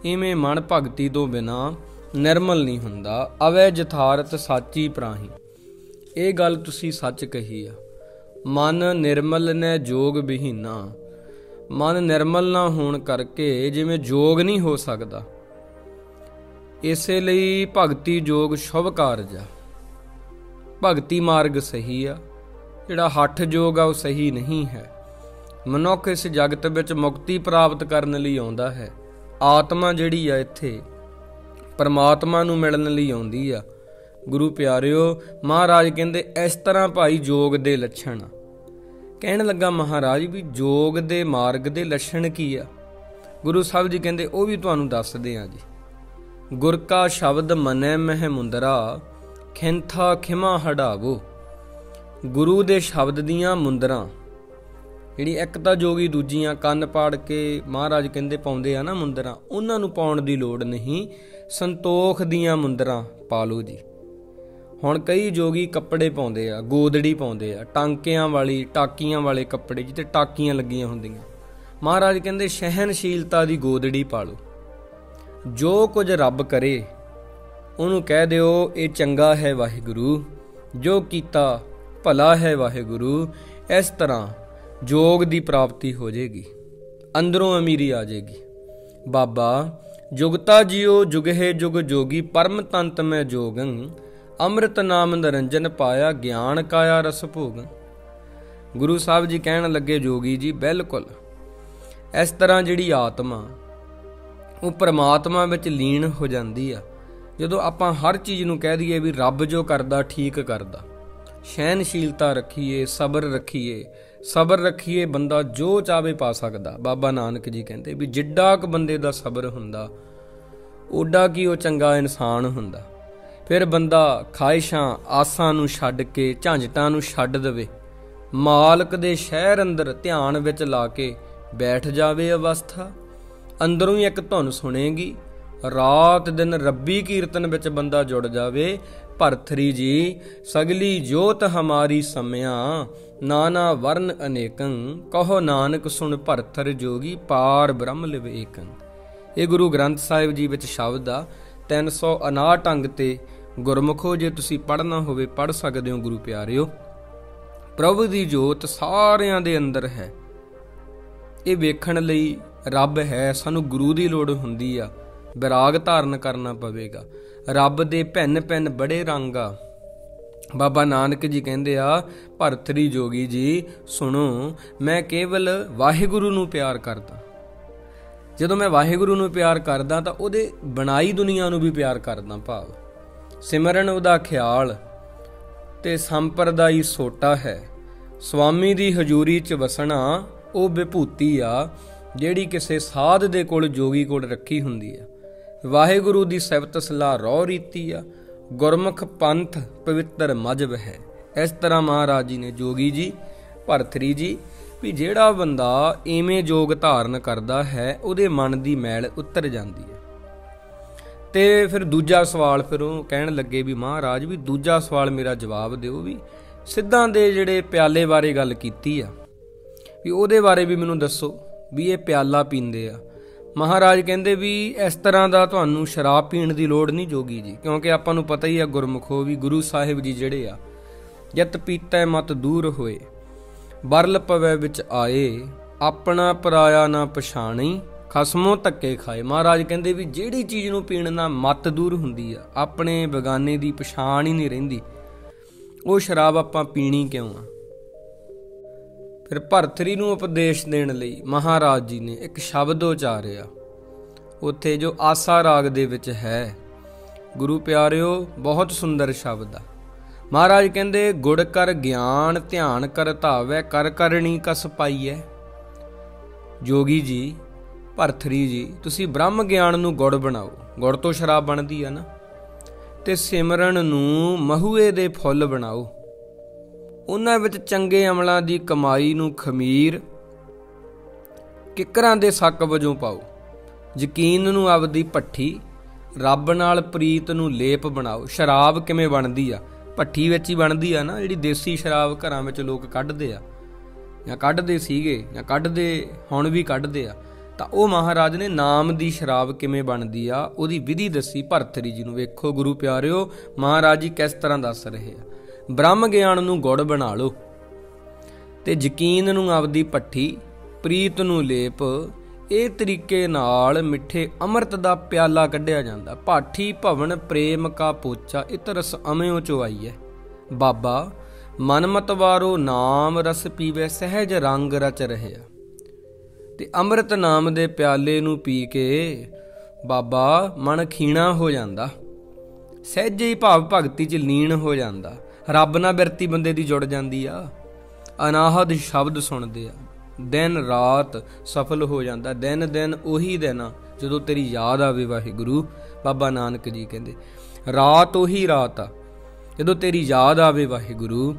[SPEAKER 1] ਇਵੇਂ ਮਨ ਭਗਤੀ ਤੋਂ ਬਿਨਾ ਨਿਰਮਲ ਨਹੀਂ ਹੁੰਦਾ। ਅਵੈ ਜਥਾਰਤ ਸਾਚੀ ਪ੍ਰਾਹੀ। ਇਹ ਗੱਲ ਤੁਸੀਂ ਸੱਚ ਕਹੀ ਆ। ਮਨ ਨਿਰਮਲ ਨੇ ਜੋਗ ਵਿਹੀਨਾ। ਮਨ ਨਿਰਮਲ ਨਾ ਹੋਣ ਕਰਕੇ ਜਿਵੇਂ ਜੋਗ ਨਹੀਂ ਹੋ ਸਕਦਾ, ਇਸੇ ਲਈ ਭਗਤੀ ਜੋਗ ਸ਼ੁਭ ਕਾਰਜ ਆ। ਭਗਤੀ ਮਾਰਗ ਸਹੀ ਆ, ਜਿਹੜਾ ਹੱਠ ਜੋਗ ਆ ਉਹ ਸਹੀ ਨਹੀਂ ਹੈ। ਮਨੁੱਖ ਇਸ ਜਗਤ ਵਿੱਚ ਮੁਕਤੀ ਪ੍ਰਾਪਤ ਕਰਨ ਲਈ ਆਉਂਦਾ ਹੈ। ਆਤਮਾ ਜਿਹੜੀ ਆ ਇੱਥੇ ਪਰਮਾਤਮਾ ਨੂੰ ਮਿਲਣ ਲਈ ਆਉਂਦੀ ਆ। ਗੁਰੂ ਪਿਆਰਿਓ, ਮਹਾਰਾਜ ਕਹਿੰਦੇ ਇਸ ਤਰ੍ਹਾਂ ਭਾਈ ਜੋਗ ਦੇ ਲੱਛਣ। ਕਹਿਣ ਲੱਗਾ ਮਹਾਰਾਜ ਵੀ ਜੋਗ ਦੇ ਮਾਰਗ ਦੇ ਲੱਛਣ ਕੀ ਆ? ਗੁਰੂ ਸਾਹਿਬ ਜੀ ਕਹਿੰਦੇ ਉਹ ਵੀ ਤੁਹਾਨੂੰ ਦੱਸਦੇ ਆ ਜੀ। ਗੁਰ ਕਾ ਸ਼ਬਦ ਮਨੈ ਮਹਿ ਮੁੰਦਰਾ, ਖਿੰਥਾ ਖਿਮਾ ਹੜਾਵੋ। ਗੁਰੂ ਦੇ ਸ਼ਬਦ ਦੀਆਂ ਮੁੰਦਰਾਂ, ਜਿਹੜੀ ਇੱਕ ਤਾਂ ਜੋਗੀ ਦੂਜੀਆਂ ਕੰਨ ਪਾੜ ਕੇ ਮਹਾਰਾਜ ਕਹਿੰਦੇ ਪਾਉਂਦੇ ਆ ਨਾ ਮੁੰਦਰਾਂ, ਉਹਨਾਂ ਨੂੰ ਪਾਉਣ ਦੀ ਲੋੜ ਨਹੀਂ। ਸੰਤੋਖ ਦੀਆਂ ਮੁੰਦਰਾਂ ਪਾ ਲਓ ਜੀ। ਹੁਣ ਕਈ ਜੋਗੀ ਕੱਪੜੇ ਪਾਉਂਦੇ ਆ, ਗੋਦੜੀ ਪਾਉਂਦੇ ਆ, ਟਾਂਕਿਆਂ ਵਾਲੀ ਟਾਕੀਆਂ ਵਾਲੇ ਕੱਪੜੇ ਜਿੱਤੇ ਟਾਕੀਆਂ ਲੱਗੀਆਂ ਹੁੰਦੀਆਂ। ਮਹਾਰਾਜ ਕਹਿੰਦੇ ਸਹਿਨਸ਼ੀਲਤਾ ਦੀ ਗੋਦੜੀ ਪਾ ਲਓ। ਜੋ ਕੁਝ ਰੱਬ ਕਰੇ ਉਹਨੂੰ ਕਹਿ ਦਿਓ ਇਹ ਚੰਗਾ ਹੈ ਵਾਹਿਗੁਰੂ, ਜੋ ਕੀਤਾ ਭਲਾ ਹੈ ਵਾਹਿਗੁਰੂ। ਇਸ ਤਰ੍ਹਾਂ ਜੋਗ ਦੀ ਪ੍ਰਾਪਤੀ ਹੋ ਜਾਏਗੀ, ਅੰਦਰੋਂ ਅਮੀਰੀ ਆ ਜਾਏਗੀ। ਬਾਬਾ ਜੁਗਤਾ ਜੀਓ ਜੁਗਹਿ ਜੁਗ ਜੋਗੀ, ਪਰਮ ਤੰਤ ਮੈਂ ਜੋਗੰ, ਅੰਮ੍ਰਿਤ ਨਾਮ ਨਿਰੰਜਨ ਪਾਇਆ, ਗਿਆਨ ਕਾਇਆ ਰਸ ਭੋਗੰ। ਗੁਰੂ ਸਾਹਿਬ ਜੀ ਕਹਿਣ ਲੱਗੇ ਜੋਗੀ ਜੀ ਬਿਲਕੁਲ ਇਸ ਤਰ੍ਹਾਂ ਜਿਹੜੀ ਆਤਮਾ ਉਹ ਪਰਮਾਤਮਾ ਵਿੱਚ ਲੀਨ ਹੋ ਜਾਂਦੀ ਆ। ਜਦੋਂ ਆਪਾਂ ਹਰ ਚੀਜ਼ ਨੂੰ ਕਹਿ ਦਈਏ ਵੀ ਰੱਬ ਜੋ ਕਰਦਾ ਠੀਕ ਕਰਦਾ, ਸਹਿਨਸ਼ੀਲਤਾ ਰੱਖੀਏ, ਸਬਰ ਰੱਖੀਏ, ਸਬਰ ਰੱਖੀਏ, ਬੰਦਾ ਜੋ ਚਾਹਵੇ ਪਾ ਸਕਦਾ। ਬਾਬਾ ਨਾਨਕ ਜੀ ਕਹਿੰਦੇ ਵੀ ਜਿੱਡਾ ਕੁ ਬੰਦੇ ਦਾ ਸਬਰ ਹੁੰਦਾ ਓਡਾ ਕੀ ਉਹ ਚੰਗਾ ਇਨਸਾਨ ਹੁੰਦਾ। ਫਿਰ ਬੰਦਾ ਖਾਹਿਸ਼ਾਂ ਆਸਾਂ ਨੂੰ ਛੱਡ ਕੇ, ਝੰਜਟਾਂ ਨੂੰ ਛੱਡ ਦੇਵੇ, ਮਾਲਕ ਦੇ ਸ਼ਹਿਰ ਅੰਦਰ ਧਿਆਨ ਵਿੱਚ ਲਾ ਕੇ ਬੈਠ ਜਾਵੇ। ਅਵਸਥਾ ਅੰਦਰੋਂ ਹੀ ਇੱਕ ਧੁਨ ਸੁਣੇਗੀ, ਰਾਤ ਦਿਨ ਰੱਬੀ ਕੀਰਤਨ ਵਿੱਚ ਬੰਦਾ ਜੁੜ ਜਾਵੇ। ਭਰਥਰੀ ਜੀ ਸਗਲੀ ਜੋਤ ਹਮਾਰੀ ਸਮਿਆ, ਨਾਨਾ ਵਰਨ ਅਨੇਕੰ, ਕਹੋ ਨਾਨਕ ਸੁਣ ਭਰਥਰ ਜੋਗੀ, ਪਾਰ ਬ੍ਰਹਮ ਲਿਵ ਏਕੰ। ਇਹ ਗੁਰੂ ਗ੍ਰੰਥ ਸਾਹਿਬ ਜੀ ਵਿੱਚ ਸ਼ਬਦ ਆ। 359 ਅੰਗ ਤੇ ਗੁਰਮੁਖੋ ਜੇ ਤੁਸੀਂ ਪੜ੍ਹਨਾ ਹੋਵੇ ਪੜ੍ਹ ਸਕਦੇ ਹੋ। ਗੁਰੂ ਪਿਆਰਿਓ, ਪ੍ਰਭੂ ਦੀ ਜੋਤ ਸਾਰਿਆਂ ਦੇ ਅੰਦਰ ਹੈ। ਇਹ ਵੇਖਣ ਲਈ ਰੱਬ ਹੈ, ਸਾਨੂੰ ਗੁਰੂ ਦੀ ਲੋੜ ਹੁੰਦੀ ਆ, ਵਿਰਾਗ ਧਾਰਨ ਕਰਨਾ ਪਵੇਗਾ। ਰੱਬ ਦੇ ਭਿੰਨ ਭਿੰਨ ਬੜੇ ਰੰਗ ਆ। ਬਾਬਾ ਨਾਨਕ ਜੀ ਕਹਿੰਦੇ ਆ ਭਰਥਰੀ ਜੋਗੀ ਜੀ ਸੁਣੋ, ਮੈਂ ਕੇਵਲ ਵਾਹਿਗੁਰੂ ਨੂੰ ਪਿਆਰ ਕਰਦਾ। ਜਦੋਂ ਮੈਂ ਵਾਹਿਗੁਰੂ ਨੂੰ ਪਿਆਰ ਕਰਦਾ ਤਾਂ ਉਹਦੇ ਬਣਾਈ ਦੁਨੀਆ ਨੂੰ ਵੀ ਪਿਆਰ ਕਰਦਾ। ਭਾਵ ਸਿਮਰਨ ਉਹਦਾ ਖਿਆਲ ਤੇ ਸੰਪਰਦਾਈ ਸੋਟਾ ਹੈ। ਸਵਾਮੀ ਦੀ ਹਜ਼ੂਰੀ 'ਚ ਵਸਣਾ ਉਹ ਵਿਭੂਤੀ ਆ ਜਿਹੜੀ ਕਿਸੇ ਸਾਧ ਦੇ ਕੋਲ ਜੋਗੀ ਕੋਲ ਰੱਖੀ ਹੁੰਦੀ ਆ। ਵਾਹਿਗੁਰੂ ਦੀ ਸਿਫਤ ਸਲਾਹ ਰਹੁ ਰੀਤੀ ਆ। ਗੁਰਮੁਖ ਪੰਥ ਪਵਿੱਤਰ ਮਜ਼ਹਬ ਹੈ। ਇਸ ਤਰ੍ਹਾਂ ਮਹਾਰਾਜ ਜੀ ਨੇ ਜੋਗੀ ਜੀ ਭਰਤਰੀ ਜੀ ਵੀ ਜਿਹੜਾ ਬੰਦਾ ਇਵੇਂ ਜੋਗ ਧਾਰਨ ਕਰਦਾ ਹੈ ਉਹਦੇ ਮਨ ਦੀ ਮੈਲ ਉਤਰ ਜਾਂਦੀ ਹੈ। ਤੇ ਫਿਰ ਦੂਜਾ ਸਵਾਲ ਫਿਰ ਉਹ ਕਹਿਣ ਲੱਗੇ ਵੀ ਮਹਾਰਾਜ ਵੀ ਦੂਜਾ ਸਵਾਲ ਮੇਰਾ ਜਵਾਬ ਦਿਓ ਵੀ ਸਿੱਧਾਂ ਦੇ ਜਿਹੜੇ ਪਿਆਲੇ ਬਾਰੇ ਗੱਲ ਕੀਤੀ ਆ ਵੀ ਉਹਦੇ ਬਾਰੇ ਵੀ ਮੈਨੂੰ ਦੱਸੋ ਵੀ ਇਹ ਪਿਆਲਾ ਪੀਂਦੇ ਆ। ਮਹਾਰਾਜ ਕਹਿੰਦੇ ਵੀ ਇਸ ਤਰ੍ਹਾਂ ਦਾ ਤੁਹਾਨੂੰ ਸ਼ਰਾਬ ਪੀਣ ਦੀ ਲੋੜ ਨਹੀਂ ਜੋਗੀ ਜੀ, ਕਿਉਂਕਿ ਆਪਾਂ ਨੂੰ ਪਤਾ ਹੀ ਆ ਗੁਰਮੁਖੋ ਵੀ ਗੁਰੂ ਸਾਹਿਬ ਜੀ ਜਿਹੜੇ ਆ ਜਤ ਪੀਤੈ ਮਤ ਦੂਰ ਹੋਏ ਬਰਲ ਪਵੈ ਵਿੱਚ ਆਏ ਆਪਣਾ ਪਰਾਇਆ ਨਾ ਪਛਾਣੀ ਖਸਮੋਂ ਧੱਕੇ ਖਾਏ। ਮਹਾਰਾਜ ਕਹਿੰਦੇ ਵੀ ਜਿਹੜੀ ਚੀਜ਼ ਨੂੰ ਪੀਣ ਨਾਲ ਮਤ ਦੂਰ ਹੁੰਦੀ ਆ, ਆਪਣੇ ਬੇਗਾਨੇ ਦੀ ਪਛਾਣ ਹੀ ਨਹੀਂ ਰਹਿੰਦੀ, ਉਹ ਸ਼ਰਾਬ ਆਪਾਂ ਪੀਣੀ ਕਿਉਂ ਆ। ਫਿਰ ਭਰਤਰੀ ਨੂੰ ਉਪਦੇਸ਼ ਦੇਣ ਲਈ ਮਹਾਰਾਜ ਜੀ ਨੇ ਇੱਕ ਸ਼ਬਦ ਉਚਾਰਿਆ ਉੱਥੇ ਜੋ ਆਸਾ ਰਾਗ ਦੇ ਵਿੱਚ ਹੈ। ਗੁਰੂ ਪਿਆਰਿਓ ਬਹੁਤ ਸੁੰਦਰ ਸ਼ਬਦ ਆ। ਮਹਾਰਾਜ ਕਹਿੰਦੇ ਗੁੜ ਕਰ ਗਿਆਨ ਧਿਆਨ ਕਰ ਧਾਵੈ ਕਰ ਕਰਨੀ ਕਸ ਪਾਈਐ। ਜੋਗੀ ਜੀ ਭਰਤਰੀ ਜੀ ਤੁਸੀਂ ਬ੍ਰਹਮ ਗਿਆਨ ਨੂੰ ਗੁੜ ਬਣਾਓ। ਗੁੜ ਤੋਂ ਸ਼ਰਾਬ ਬਣਦੀ ਆ ਨਾ। ਤੇ ਸਿਮਰਨ ਨੂੰ ਮਹੂਏ ਦੇ ਫੁੱਲ ਬਣਾਓ। ਉਹਨਾਂ ਵਿੱਚ ਚੰਗੇ ਅਮਲਾਂ ਦੀ ਕਮਾਈ ਨੂੰ ਖਮੀਰ ਕਿੱਕਰਾਂ ਦੇ ਸੱਕ ਵਜੋਂ ਪਾਓ। ਯਕੀਨ ਨੂੰ ਆਪਦੀ ਭੱਠੀ ਰੱਬ ਨਾਲ ਪ੍ਰੀਤ ਨੂੰ ਲੇਪ ਬਣਾਓ। ਸ਼ਰਾਬ ਕਿਵੇਂ ਬਣਦੀ ਆ? ਭੱਠੀ ਵਿੱਚ ਹੀ ਬਣਦੀ ਆ ਨਾ। ਜਿਹੜੀ ਦੇਸੀ ਸ਼ਰਾਬ ਘਰਾਂ ਵਿੱਚ ਲੋਕ ਕੱਢਦੇ ਆ ਜਾਂ ਕੱਢਦੇ ਸੀਗੇ ਜਾਂ ਕੱਢਦੇ ਹੁਣ ਵੀ ਕੱਢਦੇ ਆ, ਤਾਂ ਉਹ ਮਹਾਰਾਜ ਨੇ ਨਾਮ ਦੀ ਸ਼ਰਾਬ ਕਿਵੇਂ ਬਣਦੀ ਆ ਉਹਦੀ ਵਿਧੀ ਦੱਸੀ ਭਰਤਰੀ ਜੀ ਨੂੰ। ਵੇਖੋ ਗੁਰੂ ਪਿਆਰਿਓ ਮਹਾਰਾਜ ਜੀ ਕਿਸ ਤਰ੍ਹਾਂ ਦੱਸ ਰਹੇ ਆ। ਬ੍ਰਹਮ ਗਿਆਨ ਨੂੰ ਗੁੜ ਬਣਾ ਲਓ ਤੇ ਯਕੀਨ ਨੂੰ ਆਪਦੀ ਭੱਠੀ ਪ੍ਰੀਤ ਨੂੰ ਲੇਪ। ਇਹ ਤਰੀਕੇ ਨਾਲ ਮਿੱਠੇ ਅੰਮ੍ਰਿਤ ਦਾ ਪਿਆਲਾ ਕੱਢਿਆ ਜਾਂਦਾ। ਭਾਠੀ ਭਵਨ ਪ੍ਰੇਮ ਕਾ ਪੋਚਾ ਇਤ ਰਸ ਅਮਿਓ ਚੁਆਈ ਹੈ। ਬਾਬਾ ਮਨਮਤ ਵਾਰੋ ਨਾਮ ਰਸ ਪੀਵੇ ਸਹਿਜ ਰੰਗ ਰਚ ਰਹਿਆ। ਤੇ ਅੰਮ੍ਰਿਤ ਨਾਮ ਦੇ ਪਿਆਲੇ ਨੂੰ ਪੀ ਕੇ ਬਾਬਾ ਮਨ ਖੀਣਾ ਹੋ ਜਾਂਦਾ, ਸਹਿਜੇ ਹੀ ਭਾਵ ਭਗਤੀ 'ਚ ਲੀਨ ਹੋ ਜਾਂਦਾ। ਰੱਬ ਨਾਲ ਬਿਰਤੀ ਬੰਦੇ ਦੀ ਜੁੜ ਜਾਂਦੀ ਆ। ਅਨਾਹਦ ਸ਼ਬਦ ਸੁਣਦੇ ਆ, ਦਿਨ ਰਾਤ ਸਫਲ ਹੋ ਜਾਂਦਾ। ਦਿਨ ਦਿਨ ਉਹੀ ਦਿਨ ਆ ਜਦੋਂ ਤੇਰੀ ਯਾਦ ਆਵੇ ਵਾਹਿਗੁਰੂ। ਬਾਬਾ ਨਾਨਕ ਜੀ ਕਹਿੰਦੇ ਰਾਤ ਉਹੀ ਰਾਤ ਆ ਜਦੋਂ ਤੇਰੀ ਯਾਦ ਆਵੇ ਵਾਹਿਗੁਰੂ।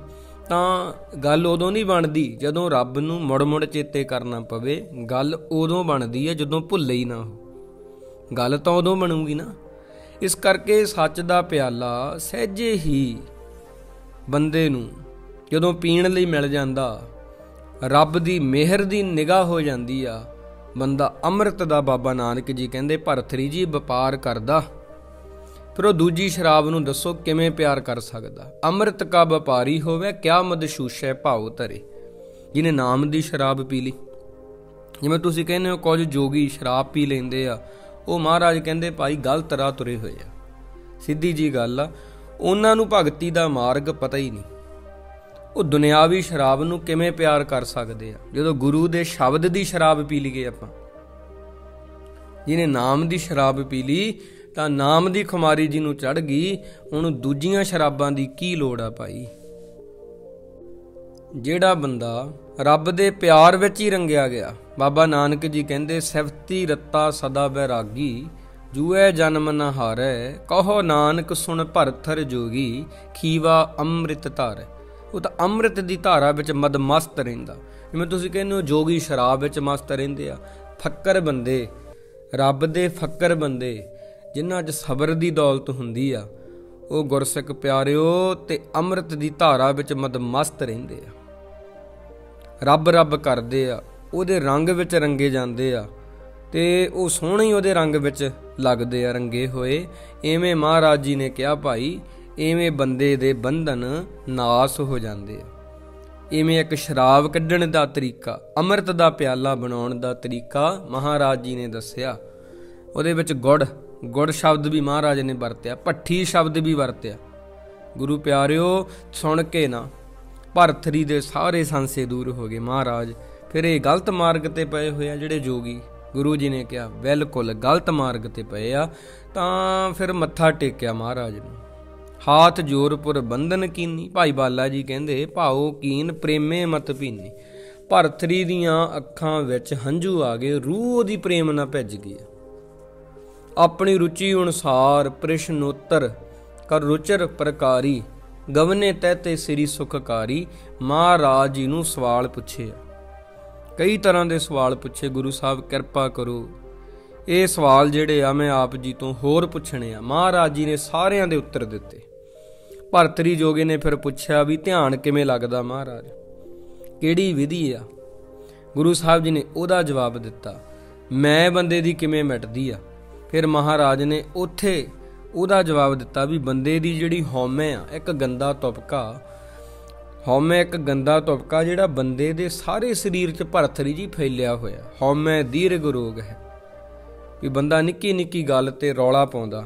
[SPEAKER 1] ਤਾਂ ਗੱਲ ਉਦੋਂ ਨਹੀਂ ਬਣਦੀ ਜਦੋਂ ਰੱਬ ਨੂੰ ਮੁੜ ਮੁੜ ਚੇਤੇ ਕਰਨਾ ਪਵੇ। ਗੱਲ ਉਦੋਂ ਬਣਦੀ ਹੈ ਜਦੋਂ ਭੁੱਲੇ ਹੀ ਨਾ ਹੋ। ਗੱਲ ਤਾਂ ਉਦੋਂ ਬਣੂਗੀ ਨਾ। ਇਸ ਕਰਕੇ ਸੱਚ ਦਾ ਪਿਆਲਾ ਸਹਿਜੇ ਹੀ ਬੰਦੇ ਨੂੰ ਜਦੋਂ ਪੀਣ ਲਈ ਮਿਲ ਜਾਂਦਾ, ਰੱਬ ਦੀ ਮਿਹਰ ਦੀ ਨਿਗਾਹ ਹੋ ਜਾਂਦੀ ਆ, ਬੰਦਾ ਅੰਮ੍ਰਿਤ ਦਾ ਬਾਬਾ ਨਾਨਕ ਜੀ ਕਹਿੰਦੇ ਭਰਤਰੀ ਜੀ ਵਪਾਰ ਕਰਦਾ। ਫਿਰ ਉਹ ਦੂਜੀ ਸ਼ਰਾਬ ਨੂੰ ਦੱਸੋ ਕਿਵੇਂ ਪਿਆਰ ਕਰ ਸਕਦਾ। ਅੰਮ੍ਰਿਤ ਕਾ ਵਪਾਰੀ ਹੋਵੇ ਕਿਆ ਮਦਸ਼ੂਸ਼ੈ ਭਾਉ ਧਰੇ। ਜਿਹਨੇ ਨਾਮ ਦੀ ਸ਼ਰਾਬ ਪੀ ਲਈ, ਜਿਵੇਂ ਤੁਸੀਂ ਕਹਿੰਦੇ ਹੋ ਕੁਝ ਜੋਗੀ ਸ਼ਰਾਬ ਪੀ ਲੈਂਦੇ ਆ, ਉਹ ਮਹਾਰਾਜ ਕਹਿੰਦੇ ਭਾਈ ਗਲਤ ਰਾਹ ਤੁਰੇ ਹੋਏ ਆ। ਸਿੱਧੀ ਜੀ ਗੱਲ ਆ, ਉਹਨਾਂ ਨੂੰ ਭਗਤੀ ਦਾ ਮਾਰਗ ਪਤਾ ਹੀ ਨਹੀਂ। ਉਹ ਦੁਨਿਆਵੀ ਸ਼ਰਾਬ ਨੂੰ ਕਿਵੇਂ ਪਿਆਰ ਕਰ ਸਕਦੇ ਆ ਜਦੋਂ ਗੁਰੂ ਦੇ ਸ਼ਬਦ ਦੀ ਸ਼ਰਾਬ ਪੀ ਲਈਏ ਆਪਾਂ। ਜਿਹਨੇ ਨਾਮ ਦੀ ਸ਼ਰਾਬ ਪੀ ਲਈ ਤਾਂ ਨਾਮ ਦੀ ਖੁਮਾਰੀ ਜੀ ਨੂੰ ਚੜ੍ਹ ਗਈ, ਉਹਨੂੰ ਦੂਜੀਆਂ ਸ਼ਰਾਬਾਂ ਦੀ ਕੀ ਲੋੜ ਆ ਭਾਈ। ਜਿਹੜਾ ਬੰਦਾ ਰੱਬ ਦੇ ਪਿਆਰ ਵਿੱਚ ਹੀ ਰੰਗਿਆ ਗਿਆ, ਬਾਬਾ ਨਾਨਕ ਜੀ ਕਹਿੰਦੇ ਸਿਫਤੀ ਰੱਤਾ ਸਦਾ ਬੈਰਾਗੀ ਜੂਐ ਜਨਮ ਨ ਹਾਰੈ ਕਹੋ ਨਾਨਕ ਸੁਣ ਭਰਥਰ ਜੋਗੀ ਖੀਵਾ ਅੰਮ੍ਰਿਤ ਧਾਰੈ। ਉਹ ਤਾਂ ਅੰਮ੍ਰਿਤ ਦੀ ਧਾਰਾ ਵਿੱਚ ਮਦਮਸਤ ਰਹਿੰਦਾ। ਜਿਵੇਂ ਤੁਸੀਂ ਕਹਿੰਦੇ ਹੋ ਜੋਗੀ ਸ਼ਰਾਬ ਵਿੱਚ ਮਸਤ ਰਹਿੰਦੇ ਆ। ਫੱਕਰ ਬੰਦੇ, ਰੱਬ ਦੇ ਫੱਕਰ ਬੰਦੇ ਜਿਨ੍ਹਾਂ 'ਚ ਸਬਰ ਦੀ ਦੌਲਤ ਹੁੰਦੀ ਆ, ਉਹ ਗੁਰਸਿੱਖ ਪਿਆਰਿਓ ਤੇ ਅੰਮ੍ਰਿਤ ਦੀ ਧਾਰਾ ਵਿੱਚ ਮਦਮਸਤ ਰਹਿੰਦੇ ਆ। ਰੱਬ ਰੱਬ ਕਰਦੇ ਆ, ਉਹਦੇ ਰੰਗ ਵਿੱਚ ਰੰਗੇ ਜਾਂਦੇ ਆ ਤੇ ਉਹ ਸੋਹਣੇ ਹੀ ਉਹਦੇ ਰੰਗ ਵਿੱਚ ਲੱਗਦੇ ਆ ਰੰਗੇ ਹੋਏ। ਇਵੇਂ ਮਹਾਰਾਜ ਜੀ ਨੇ ਕਿਹਾ ਭਾਈ, ਇਵੇਂ ਬੰਦੇ ਦੇ ਬੰਧਨ ਨਾਸ ਹੋ ਜਾਂਦੇ ਆ। ਇਵੇਂ ਇੱਕ ਸ਼ਰਾਬ ਕੱਢਣ ਦਾ ਤਰੀਕਾ, ਅੰਮ੍ਰਿਤ ਦਾ ਪਿਆਲਾ ਬਣਾਉਣ ਦਾ ਤਰੀਕਾ ਮਹਾਰਾਜ ਜੀ ਨੇ ਦੱਸਿਆ। ਉਹਦੇ ਵਿੱਚ ਗੁੜ ਸ਼ਬਦ ਵੀ ਮਹਾਰਾਜ ਨੇ ਵਰਤਿਆ, ਭੱਠੀ ਸ਼ਬਦ ਵੀ ਵਰਤਿਆ। ਗੁਰੂ ਪਿਆਰਿਓ ਸੁਣ ਕੇ ਨਾ ਭਰਤਰੀ ਦੇ ਸਾਰੇ ਸੰਸੇ ਦੂਰ ਹੋ ਗਏ। ਮਹਾਰਾਜ ਫਿਰ ਇਹ ਗਲਤ ਮਾਰਗ ਤੇ ਪਏ ਹੋਏ ਆ ਜਿਹੜੇ ਜੋਗੀ। ਗੁਰੂ ਜੀ ਨੇ ਕਿਹਾ ਬਿਲਕੁਲ ਗਲਤ ਮਾਰਗ ਤੇ ਪਏ ਆ। ਤਾਂ ਫਿਰ ਮੱਥਾ ਟੇਕਿਆ ਮਹਾਰਾਜ ਨੂੰ, ਹਾਥ ਜੋਰਪੁਰ ਬੰਧਨ ਕੀਨੀ। ਭਾਈ ਬਾਲਾ ਜੀ ਕਹਿੰਦੇ ਭਾਉ ਕੀਨ ਪ੍ਰੇਮੇ ਮਤ ਭੀਨੀ। ਭਰਤਰੀ ਦੀਆਂ ਅੱਖਾਂ ਵਿੱਚ ਹੰਝੂ ਆ ਗਏ, ਰੂਹ ਉਹਦੀ ਪ੍ਰੇਮ ਨਾਲ ਭਿੱਜ ਗਈ। ਆਪਣੀ ਰੁਚੀ ਅਨੁਸਾਰ ਪ੍ਰਸ਼ਨੋਤਰ ਕਰ ਰੁਚਰ ਪ੍ਰਕਾਰੀ, ਗਵਨੇ ਤਹਿਤੇ ਸ੍ਰੀ ਸੁਖਕਾਰੀ। ਮਹਾਰਾਜ ਜੀ ਨੂੰ ਸਵਾਲ ਪੁੱਛੇ, ਕਈ ਤਰ੍ਹਾਂ ਦੇ ਸਵਾਲ ਪੁੱਛੇ। ਗੁਰੂ ਸਾਹਿਬ ਕਿਰਪਾ ਕਰੋ, ਇਹ ਸਵਾਲ ਜਿਹੜੇ ਆ ਮੈਂ ਆਪ ਜੀ ਤੋਂ ਹੋਰ ਪੁੱਛਣੇ ਆ। ਮਹਾਰਾਜ ਜੀ ਨੇ ਸਾਰਿਆਂ ਦੇ ਉੱਤਰ ਦਿੱਤੇ। ਭਰਤਰੀ ਜੋਗੇ ਨੇ ਫਿਰ ਪੁੱਛਿਆ ਵੀ ਧਿਆਨ ਕਿਵੇਂ ਲੱਗਦਾ ਮਹਾਰਾਜ, ਕਿਹੜੀ ਵਿਧੀ ਆ? ਗੁਰੂ ਸਾਹਿਬ ਜੀ ਨੇ ਉਹਦਾ ਜਵਾਬ ਦਿੱਤਾ, ਮੈਂ ਬੰਦੇ ਦੀ ਕਿਵੇਂ ਮਿਟਦੀ ਆ। ਫਿਰ ਮਹਾਰਾਜ ਨੇ ਉੱਥੇ ਉਹਦਾ ਜਵਾਬ ਦਿੱਤਾ ਵੀ ਬੰਦੇ ਦੀ ਜਿਹੜੀ ਹਉਮੈ ਆ, ਇੱਕ ਗੰਦਾ ਤੁਪਕਾ, ਹਉਮੈ ਇੱਕ ਗੰਦਾ ਤੁਪਕਾ ਜਿਹੜਾ ਬੰਦੇ ਦੇ ਸਾਰੇ ਸਰੀਰ 'ਚ ਭਰਤਰੀ ਜੀ ਫੈਲਿਆ ਹੋਇਆ। ਹਉਮੈ ਦੀਰਘ ਰੋਗ ਹੈ, ਵੀ ਬੰਦਾ ਨਿੱਕੀ ਨਿੱਕੀ ਗੱਲ ਤੇ ਰੌਲਾ ਪਾਉਂਦਾ।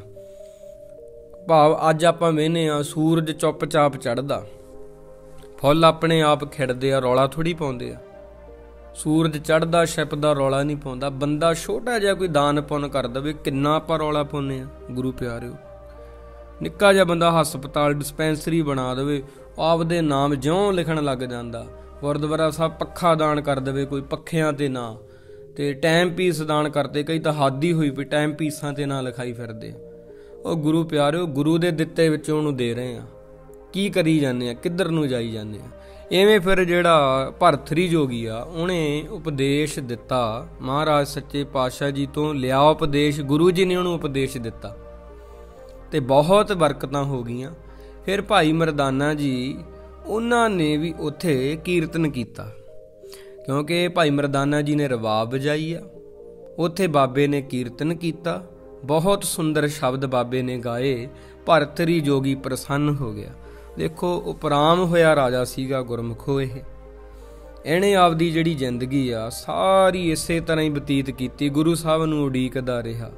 [SPEAKER 1] ਭਾਵ ਅੱਜ ਆਪਾਂ ਵੇਖਦੇ ਆ ਸੂਰਜ ਚੁੱਪ-ਚਾਪ ਚੜ੍ਹਦਾ, ਫੁੱਲ ਆਪਣੇ ਆਪ ਖਿੜਦੇ ਆ, ਰੌਲਾ ਥੋੜ੍ਹੀ ਪਾਉਂਦੇ ਆ। ਸੂਰਜ ਚੜ੍ਹਦਾ ਛਿਪਦਾ ਰੌਲਾ ਨਹੀਂ ਪਾਉਂਦਾ। ਬੰਦਾ ਛੋਟਾ ਜਿਹਾ ਕੋਈ ਦਾਨ ਪੁੰਨ ਕਰ ਦੇਵੇ, ਕਿੰਨਾ ਆਪਾਂ ਰੌਲਾ ਪਾਉਂਦੇ ਆ ਗੁਰੂ ਪਿਆਰਿਓ। ਨਿੱਕਾ ਜਿਹਾ ਬੰਦਾ ਹਸਪਤਾਲ ਡਿਸਪੈਂਸਰੀ ਬਣਾ ਦੇਵੇ, ਆਪਦੇ ਨਾਮ ਜਿਉਂ ਲਿਖਣ ਲੱਗ ਜਾਂਦਾ। ਗੁਰਦੁਆਰਾ ਸਾਹਿਬ ਪੱਖਾ ਦਾਨ ਕਰ ਦੇਵੇ ਕੋਈ, ਪੱਖਿਆਂ ਤੇ ਨਾਂ, ਤੇ ਟਾਈਮ ਪੀਸ ਦਾਨ ਕਰਦੇ। ਕਈ ਤਾਂ ਹੱਦ ਹੀ ਹੋਈ ਪਈ, ਟਾਈਮ ਪੀਸਾਂ ਤੇ ਨਾਂ ਲਿਖਾਈ ਫਿਰਦੇ। ਉਹ ਗੁਰੂ ਪਿਆਰਿਓ, ਗੁਰੂ ਦੇ ਦਿੱਤੇ ਵਿੱਚੋਂ ਉਹਨੂੰ ਦੇ ਰਹੇ ਆ, ਕੀ ਕਰੀ ਜਾਂਦੇ ਆ, ਕਿੱਧਰ ਨੂੰ ਜਾਈ ਜਾਂਦੇ ਆ। ਇਵੇਂ ਫਿਰ ਜਿਹੜਾ ਭਰਤਰੀ ਜੋਗੀ ਆ, ਉਹਨੇ ਉਪਦੇਸ਼ ਦਿੱਤਾ ਮਹਾਰਾਜ ਸੱਚੇ ਪਾਤਸ਼ਾਹ ਜੀ ਤੋਂ ਲਿਆ ਉਪਦੇਸ਼। ਗੁਰੂ ਜੀ ਨੇ ਉਹਨੂੰ ਉਪਦੇਸ਼ ਦਿੱਤਾ ਤੇ ਬਹੁਤ ਬਰਕਤਾਂ ਹੋ ਗਈਆਂ। ਫਿਰ ਭਾਈ ਮਰਦਾਨਾ ਜੀ, ਉਹਨਾਂ ਨੇ ਵੀ ਉੱਥੇ ਕੀਰਤਨ ਕੀਤਾ, ਕਿਉਂਕਿ ਭਾਈ ਮਰਦਾਨਾ ਜੀ ਨੇ ਰਬਾਬ ਵਜਾਈ ਆ। ਉੱਥੇ ਬਾਬੇ ਨੇ ਕੀਰਤਨ ਕੀਤਾ, ਬਹੁਤ ਸੁੰਦਰ ਸ਼ਬਦ ਬਾਬੇ ਨੇ ਗਾਏ। ਭਰਤਰੀ ਜੋਗੀ ਪ੍ਰਸੰਨ ਹੋ ਗਿਆ। ਦੇਖੋ ਉਪਰਾਮ ਹੋਇਆ ਰਾਜਾ ਸੀਗਾ ਗੁਰਮੁਖੋ। ਇਹਨੇ ਆਪਦੀ ਜਿਹੜੀ ਜ਼ਿੰਦਗੀ ਆ ਸਾਰੀ ਇਸੇ ਤਰ੍ਹਾਂ ਹੀ ਬਤੀਤ ਕੀਤੀ, ਗੁਰੂ ਸਾਹਿਬ ਨੂੰ ਉਡੀਕਦਾ ਰਿਹਾ।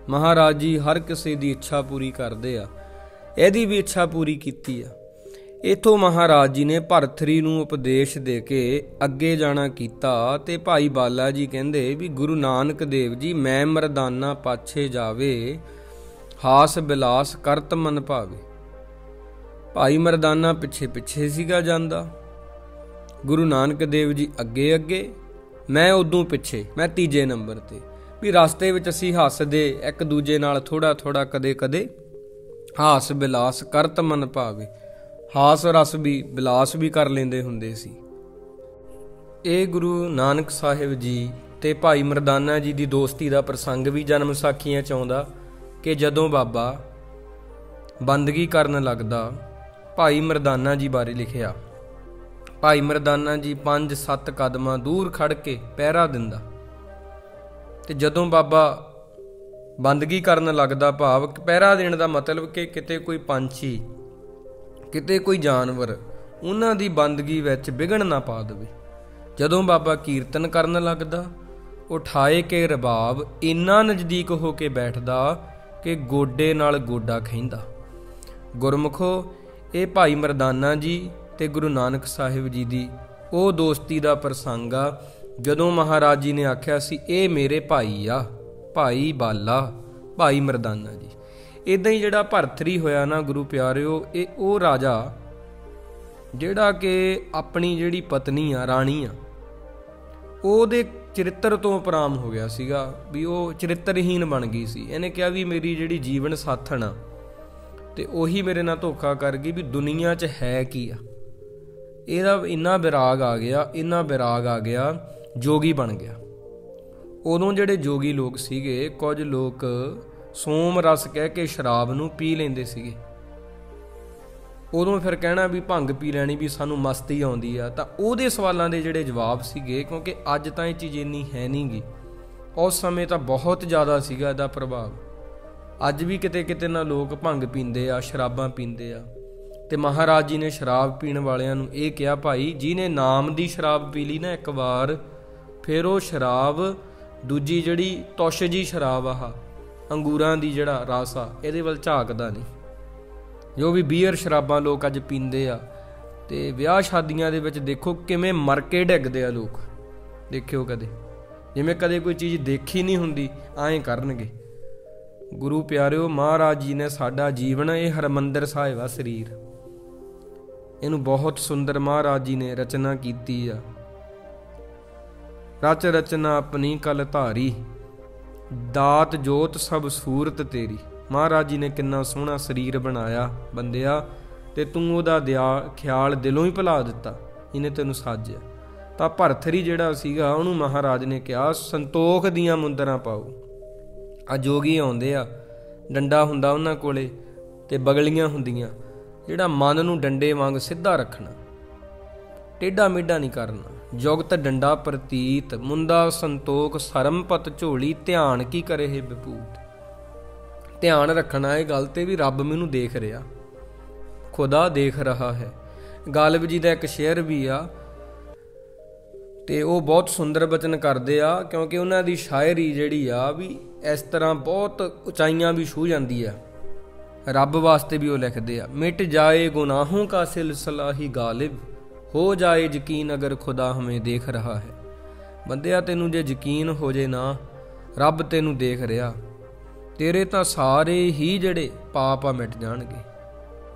[SPEAKER 1] ਮਹਾਰਾਜ ਜੀ ਹਰ ਕਿਸੇ ਦੀ ਇੱਛਾ ਪੂਰੀ ਕਰਦੇ ਆ, ਇਹਦੀ ਵੀ ਇੱਛਾ ਪੂਰੀ ਕੀਤੀ ਆ। ਇੱਥੋਂ ਮਹਾਰਾਜ ਜੀ ਨੇ ਭਰਤਰੀ ਨੂੰ ਉਪਦੇਸ਼ ਦੇ ਕੇ ਅੱਗੇ ਜਾਣਾ ਕੀਤਾ। ਤੇ ਭਾਈ ਬਾਲਾ ਜੀ ਕਹਿੰਦੇ ਵੀ ਗੁਰੂ ਨਾਨਕ ਦੇਵ ਜੀ, ਮੈਂ ਮਰਦਾਨਾ ਪਾਛੇ ਜਾਵੇ, ਹਾਸ ਬਿਲਾਸ ਕਰਤ ਮਨ ਭਾਵੇ। ਭਾਈ ਮਰਦਾਨਾ ਪਿੱਛੇ ਪਿੱਛੇ ਸੀਗਾ ਜਾਂਦਾ, ਗੁਰੂ ਨਾਨਕ ਦੇਵ ਜੀ ਅੱਗੇ ਅੱਗੇ, ਮੈਂ ਉਦੋਂ ਪਿੱਛੇ, ਮੈਂ ਤੀਜੇ ਨੰਬਰ ਤੇ। ਵੀ ਰਸਤੇ ਵਿੱਚ ਅਸੀਂ ਹੱਸਦੇ ਇੱਕ ਦੂਜੇ ਨਾਲ ਥੋੜਾ ਥੋੜਾ, ਕਦੇ ਕਦੇ ਹਾਸ ਬਿਲਾਸ ਕਰਤ ਮਨ ਭਾਵੇ, ਹਾਸ ਰਸ ਵੀ ਬਿਲਾਸ ਵੀ ਕਰ ਲੈਂਦੇ ਹੁੰਦੇ ਸੀ। ਇਹ ਗੁਰੂ ਨਾਨਕ ਸਾਹਿਬ ਜੀ ਤੇ ਭਾਈ ਮਰਦਾਨਾ ਜੀ ਦੀ ਦੋਸਤੀ ਦਾ ਪ੍ਰਸੰਗ ਵੀ ਜਨਮ ਸਾਖੀਆਂ 'ਚ ਆਉਂਦਾ ਕਿ ਜਦੋਂ ਬਾਬਾ ਬੰਦਗੀ ਕਰਨ ਲੱਗਦਾ, ਭਾਈ ਮਰਦਾਨਾ ਜੀ ਬਾਰੇ ਲਿਖਿਆ। ਭਾਈ ਮਰਦਾਨਾ ਜੀ 5-7 ਕਦਮਾਂ ਦੂਰ ਖੜ ਕੇ ਪਹਿਰਾ ਦਿੰਦਾ, ਤੇ ਜਦੋਂ ਬਾਬਾ ਬੰਦਗੀ ਕਰਨ ਲੱਗਦਾ, ਭਾਵ ਪਹਿਰਾ ਦੇਣ ਦਾ ਮਤਲਬ ਕਿ ਕਿਤੇ ਕੋਈ ਪੰਛੀ, ਕਿਤੇ ਕੋਈ ਜਾਨਵਰ ਉਹਨਾਂ ਦੀ ਬੰਦਗੀ ਵਿੱਚ ਵਿਘਨ ਨਾ ਪਾ ਦੇਵੇ। ਜਦੋਂ ਬਾਬਾ ਕੀਰਤਨ ਕਰਨ ਲੱਗਦਾ, ਉਠਾਏ ਕੇ ਰਬਾਬ ਇੰਨਾ ਨਜ਼ਦੀਕ ਹੋ ਕੇ ਬੈਠਦਾ ਕਿ ਗੋਡੇ ਨਾਲ ਗੋਡਾ ਖਹਿੰਦਾ। ਗੁਰਮੁਖੋ, ਇਹ ਭਾਈ ਮਰਦਾਨਾ ਜੀ ਤੇ ਗੁਰੂ ਨਾਨਕ ਸਾਹਿਬ ਜੀ ਦੀ ਉਹ ਦੋਸਤੀ ਦਾ ਪ੍ਰਸੰਗ ਆ ਜਦੋਂ ਮਹਾਰਾਜ ਜੀ ਨੇ ਆਖਿਆ ਸੀ ਇਹ ਮੇਰੇ ਭਾਈ ਆ, ਭਾਈ ਬਾਲਾ, ਭਾਈ ਮਰਦਾਨਾ ਜੀ। ਇੱਦਾਂ ਹੀ ਜਿਹੜਾ ਭਰਤਰੀ ਹੋਇਆ ਨਾ ਗੁਰੂ ਪਿਆਰਿਓ, ਇਹ ਉਹ ਰਾਜਾ ਜਿਹੜਾ ਕਿ ਆਪਣੀ ਜਿਹੜੀ ਪਤਨੀ ਆ, ਰਾਣੀ ਆ, ਉਹਦੇ ਚਰਿੱਤਰ ਤੋਂ ਉਪਰਾਮ ਹੋ ਗਿਆ ਸੀਗਾ, ਵੀ ਉਹ ਚਰਿੱਤਰਹੀਨ ਬਣ ਗਈ ਸੀ। ਇਹਨੇ ਕਿਹਾ ਵੀ ਮੇਰੀ ਜਿਹੜੀ ਜੀਵਨ ਸਾਥਣ ਆ ਤੇ ਉਹੀ ਮੇਰੇ ਨਾਲ ਧੋਖਾ ਕਰ ਗਈ, ਵੀ ਦੁਨੀਆ 'ਚ ਹੈ ਕੀ ਆ। ਇਹਦਾ ਇੰਨਾ ਵਿਰਾਗ ਆ ਗਿਆ, ਇੰਨਾ ਵਿਰਾਗ ਆ ਗਿਆ, ਜੋਗੀ ਬਣ ਗਿਆ। ਉਦੋਂ ਜਿਹੜੇ ਜੋਗੀ ਲੋਕ ਸੀਗੇ, ਕੁਝ ਲੋਕ ਸੋਮ ਰਸ ਕਹਿ ਕੇ ਸ਼ਰਾਬ ਨੂੰ ਪੀ ਲੈਂਦੇ ਸੀਗੇ। ਉਦੋਂ ਫਿਰ ਕਹਿਣਾ ਵੀ ਭੰਗ ਪੀ ਲੈਣੀ, ਵੀ ਸਾਨੂੰ ਮਸਤੀ ਆਉਂਦੀ ਆ। ਤਾਂ ਉਹਦੇ ਸਵਾਲਾਂ ਦੇ ਜਿਹੜੇ ਜਵਾਬ ਸੀਗੇ, ਕਿਉਂਕਿ ਅੱਜ ਤਾਂ ਇਹ ਚੀਜ਼ ਇੰਨੀ ਹੈ ਨਹੀਂ ਗੀ, ਉਸ ਸਮੇਂ ਤਾਂ ਬਹੁਤ ਜ਼ਿਆਦਾ ਸੀਗਾ ਇਹਦਾ ਪ੍ਰਭਾਵ। ਅੱਜ ਵੀ ਕਿਤੇ ਕਿਤੇ ਨਾ ਲੋਕ ਭੰਗ ਪੀਂਦੇ ਆ, ਸ਼ਰਾਬਾਂ ਪੀਂਦੇ ਆ। ਤੇ ਮਹਾਰਾਜ ਜੀ ਨੇ ਸ਼ਰਾਬ ਪੀਣ ਵਾਲਿਆਂ ਨੂੰ ਇਹ ਕਿਹਾ, ਭਾਈ ਜਿਹਨੇ ਨਾਮ ਦੀ ਸ਼ਰਾਬ ਪੀ ਲਈ ਨਾ ਇੱਕ ਵਾਰ, ਫਿਰ ਉਹ ਸ਼ਰਾਬ ਦੂਜੀ ਜਿਹੜੀ ਤੁਸ਼ ਜੀ ਸ਼ਰਾਬ ਆਹ ਅੰਗੂਰਾਂ ਦੀ ਜਿਹੜਾ ਰਸ ਆ, ਇਹਦੇ ਵੱਲ ਝਾਕਦਾ ਨਹੀਂ। ਜੋ ਵੀ ਬੀਅਰ ਸ਼ਰਾਬਾਂ ਲੋਕ ਅੱਜ ਪੀਂਦੇ ਆ, ਤੇ ਵਿਆਹ ਸ਼ਾਦੀਆਂ ਦੇ ਵਿੱਚ ਦੇਖੋ ਕਿਵੇਂ ਮਰ ਕੇ ਡਿੱਗਦੇ ਆ ਲੋਕ, ਦੇਖਿਓ ਕਦੇ ਜਿਵੇਂ ਕਦੇ ਕੋਈ ਚੀਜ਼ ਦੇਖੀ ਨਹੀਂ ਹੁੰਦੀ, ਐਂ ਕਰਨਗੇ। ਗੁਰੂ ਪਿਆਰਿਓ, ਮਹਾਰਾਜ ਜੀ ਨੇ ਸਾਡਾ ਜੀਵਨ, ਇਹ ਹਰਿਮੰਦਰ ਸਾਹਿਬ ਆ ਸਰੀਰ, ਇਹਨੂੰ ਬਹੁਤ ਸੁੰਦਰ ਮਹਾਰਾਜ ਜੀ ਨੇ ਰਚਨਾ ਕੀਤੀ ਆ। ਰਚ ਰਚਨਾ ਆਪਣੀ ਕਲ ਧਾਰੀ, ਦਾਤ ਜੋਤ ਸਭ ਸੂਰਤ ਤੇਰੀ। ਮਹਾਰਾਜ ਜੀ ਨੇ ਕਿੰਨਾ ਸੋਹਣਾ ਸਰੀਰ ਬਣਾਇਆ ਬੰਦਿਆ, ਤੇ ਤੂੰ ਉਹਦਾ ਖਿਆਲ ਦਿਲੋਂ ਹੀ ਭੁਲਾ ਦਿੱਤਾ, ਇਹਨੇ ਤੈਨੂੰ ਸਾਜਿਆ। ਤਾਂ ਭਰਥਰੀ ਜਿਹੜਾ ਸੀਗਾ, ਉਹਨੂੰ ਮਹਾਰਾਜ ਨੇ ਕਿਹਾ ਸੰਤੋਖ ਦੀਆਂ ਮੁੰਦਰਾਂ ਪਾਓ। ਆ ਜੋਗੀ ਆਉਂਦੇ ਆ, ਡੰਡਾ ਹੁੰਦਾ ਉਹਨਾਂ ਕੋਲੇ ਤੇ ਬਗਲੀਆਂ ਹੁੰਦੀਆਂ, ਜਿਹੜਾ ਮਨ ਨੂੰ ਡੰਡੇ ਵਾਂਗ ਸਿੱਧਾ ਰੱਖਣਾ, ਟੇਢਾ ਮੇਢਾ ਨਹੀਂ ਕਰਨਾ। ਜੁਗਤ ਡੰਡਾ ਪ੍ਰਤੀਤ, ਮੁੰਦਾ ਸੰਤੋਖ ਸਰਮਪਤ ਝੋਲੀ, ਧਿਆਨ ਕੀ ਕਰੇ ਹੈ ਵਿਭੂਤ। ਧਿਆਨ ਰੱਖਣਾ ਇਹ ਗੱਲ ਤੇ ਵੀ ਰੱਬ ਮੈਨੂੰ ਦੇਖ ਰਿਹਾ, ਖੁਦਾ ਦੇਖ ਰਹਾ ਹੈ। ਗਾਲਿਬ ਜੀ ਦਾ ਇੱਕ ਸ਼ੇਅਰ ਵੀ ਆ, ਤੇ ਉਹ ਬਹੁਤ ਸੁੰਦਰ ਬਚਨ ਕਰਦੇ ਆ, ਕਿਉਂਕਿ ਉਹਨਾਂ ਦੀ ਸ਼ਾਇਰੀ ਜਿਹੜੀ ਆ ਵੀ ਇਸ ਤਰ੍ਹਾਂ ਬਹੁਤ ਉਚਾਈਆਂ ਵੀ ਛੂਹ ਜਾਂਦੀ ਆ, ਰੱਬ ਵਾਸਤੇ ਵੀ ਉਹ ਲਿਖਦੇ ਆ। ਮਿਟ ਜਾਏ ਗੁਨਾਹੋਂ ਕਾ ਸਿਲਸਿਲਾ ਹੀ ਗਾਲਿਬ, ਹੋ ਜਾਏ ਯਕੀਨ ਅਗਰ ਖੁਦਾ ਹਮੇ ਦੇਖ ਰਹਾ ਹੈ। ਬੰਦਿਆ, ਤੈਨੂੰ ਜੇ ਯਕੀਨ ਹੋ ਜੇ ਨਾ ਰੱਬ ਤੈਨੂੰ ਦੇਖ ਰਿਹਾ, ਤੇਰੇ ਤਾਂ ਸਾਰੇ ਹੀ ਜਿਹੜੇ ਪਾਪ ਆ ਮਿਟ ਜਾਣਗੇ।